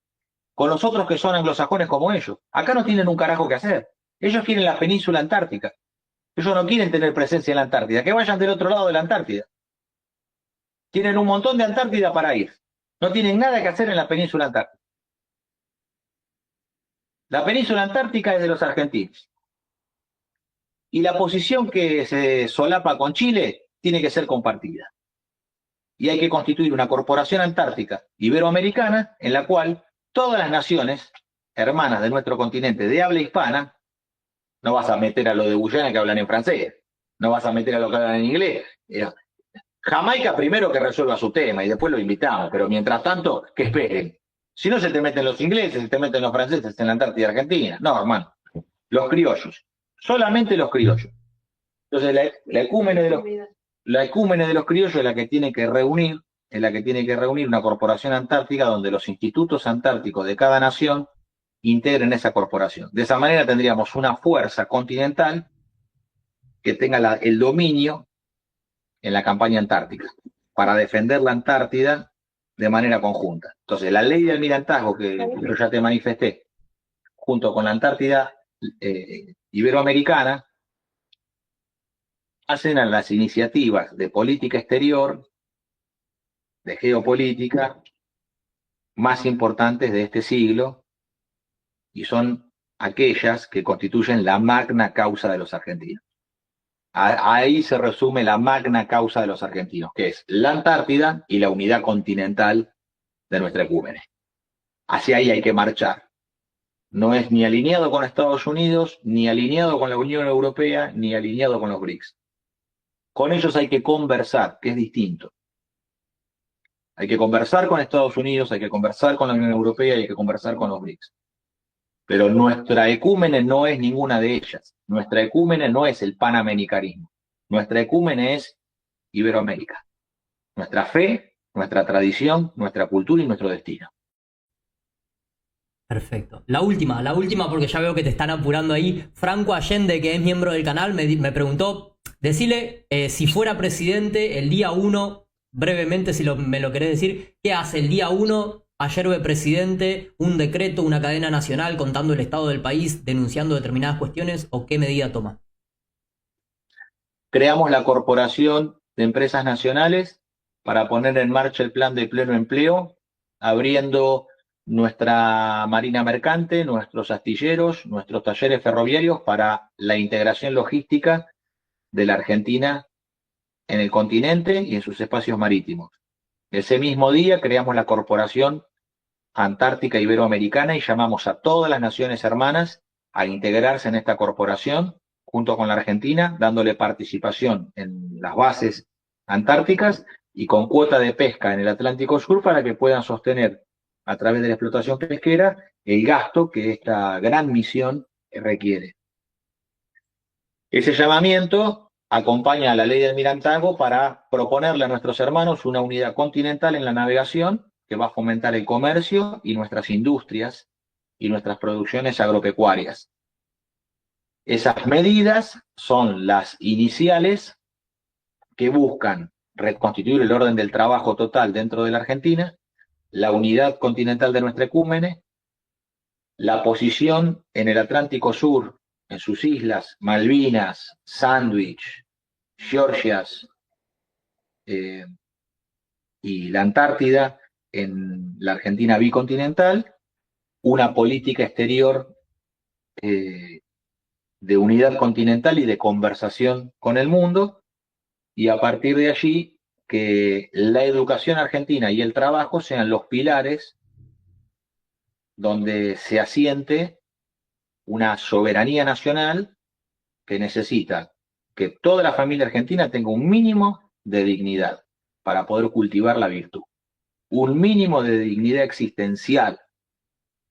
con los otros que son anglosajones como ellos. Acá no tienen un carajo que hacer. Ellos quieren la península antártica. Ellos no quieren tener presencia en la Antártida. Que vayan del otro lado de la Antártida. Tienen un montón de Antártida para ir. No tienen nada que hacer en la península antártica. La península antártica es de los argentinos. Y la posición que se solapa con Chile tiene que ser compartida. Y hay que constituir una corporación antártica iberoamericana en la cual todas las naciones hermanas de nuestro continente de habla hispana, no vas a meter a los de Guyana que hablan en francés, no vas a meter a los que hablan en inglés. Jamaica primero que resuelva su tema y después lo invitamos, pero mientras tanto, que esperen. Si no, se te meten los ingleses, se te meten los franceses en la Antártida Argentina. No, hermano. Los criollos. solamente los criollos. Entonces la ecúmene de los criollos es la que tiene que reunir, una corporación antártica donde los institutos antárticos de cada nación integren esa corporación. De esa manera tendríamos una fuerza continental que tenga el dominio en la campaña antártica para defender la Antártida de manera conjunta. Entonces, la ley de almirantazgo que yo ya te manifesté, junto con la Antártida iberoamericana, hacen a las iniciativas de política exterior, de geopolítica, más importantes de este siglo, y son aquellas que constituyen la magna causa de los argentinos. Ahí se resume la magna causa de los argentinos, que es la Antártida y la unidad continental de nuestra ecúmene. Hacia ahí hay que marchar. No es ni alineado con Estados Unidos, ni alineado con la Unión Europea, ni alineado con los BRICS. Con ellos hay que conversar, que es distinto. Hay que conversar con Estados Unidos, hay que conversar con la Unión Europea y hay que conversar con los BRICS. Pero nuestra ecúmene no es ninguna de ellas. Nuestra ecúmene no es el panamericanismo. Nuestra ecúmene es Iberoamérica. Nuestra fe, nuestra tradición, nuestra cultura y nuestro destino. Perfecto. La última porque ya veo que te están apurando ahí. Franco Allende, que es miembro del canal, me preguntó, decile si fuera presidente el día 1, brevemente si me lo querés decir, ¿qué hace el día 1? Ayer ve presidente, un decreto, una cadena nacional contando el estado del país, denunciando determinadas cuestiones, ¿o qué medida toma? Creamos la Corporación de Empresas Nacionales para poner en marcha el plan de pleno empleo, abriendo nuestra marina mercante, nuestros astilleros, nuestros talleres ferroviarios para la integración logística de la Argentina en el continente y en sus espacios marítimos. Ese mismo día creamos la Corporación Antártica Iberoamericana y llamamos a todas las naciones hermanas a integrarse en esta corporación junto con la Argentina, dándole participación en las bases antárticas y con cuota de pesca en el Atlántico Sur para que puedan sostener a través de la explotación pesquera el gasto que esta gran misión requiere. Ese llamamiento acompaña a la ley de almirantazgo para proponerle a nuestros hermanos una unidad continental en la navegación que va a fomentar el comercio y nuestras industrias y nuestras producciones agropecuarias. Esas medidas son las iniciales que buscan reconstituir el orden del trabajo total dentro de la Argentina, la unidad continental de nuestra ecúmene, la posición en el Atlántico Sur, en sus islas, Malvinas, Sandwich, Georgias y la Antártida, en la Argentina bicontinental, una política exterior de unidad continental y de conversación con el mundo, y a partir de allí que la educación argentina y el trabajo sean los pilares donde se asiente una soberanía nacional que necesita que toda la familia argentina tenga un mínimo de dignidad para poder cultivar la virtud, un mínimo de dignidad existencial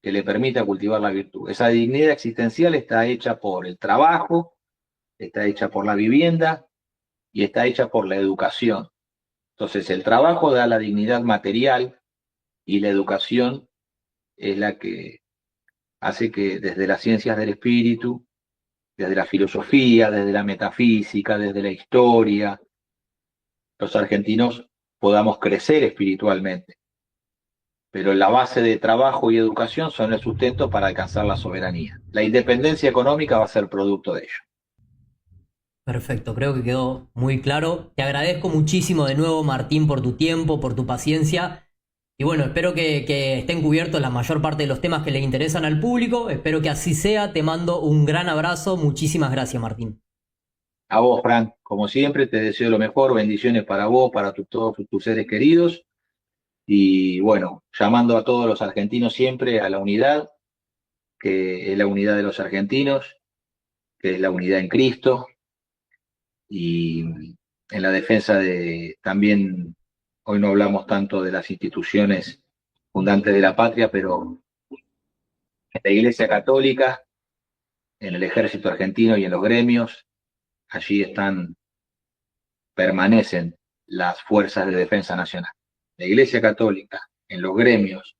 que le permita cultivar la virtud. Esa dignidad existencial está hecha por el trabajo, está hecha por la vivienda y está hecha por la educación. Entonces el trabajo da la dignidad material y la educación es la que hace que desde las ciencias del espíritu, desde la filosofía, desde la metafísica, desde la historia, los argentinos podamos crecer espiritualmente. Pero la base de trabajo y educación son el sustento para alcanzar la soberanía. La independencia económica va a ser producto de ello. Perfecto, creo que quedó muy claro. Te agradezco muchísimo de nuevo, Martín, por tu tiempo, por tu paciencia. Y bueno, espero que estén cubiertos la mayor parte de los temas que le interesan al público. Espero que así sea. Te mando un gran abrazo. Muchísimas gracias, Martín. A vos, Frank, como siempre, te deseo lo mejor. Bendiciones para vos, para todos tus seres queridos. Y bueno, llamando a todos los argentinos siempre a la unidad, que es la unidad de los argentinos, que es la unidad en Cristo, y en la defensa de también, hoy no hablamos tanto de las instituciones fundantes de la patria, pero en la Iglesia Católica en el ejército argentino y en los gremios. Allí permanecen las fuerzas de defensa nacional. La Iglesia Católica, en los gremios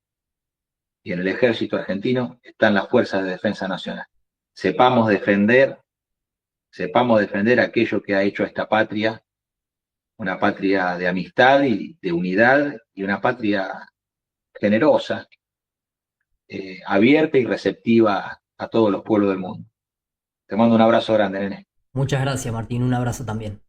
y en el ejército argentino están las fuerzas de defensa nacional. Sepamos defender aquello que ha hecho a esta patria una patria de amistad y de unidad y una patria generosa, abierta y receptiva a todos los pueblos del mundo. Te mando un abrazo grande, nene. Muchas gracias, Martín. Un abrazo también.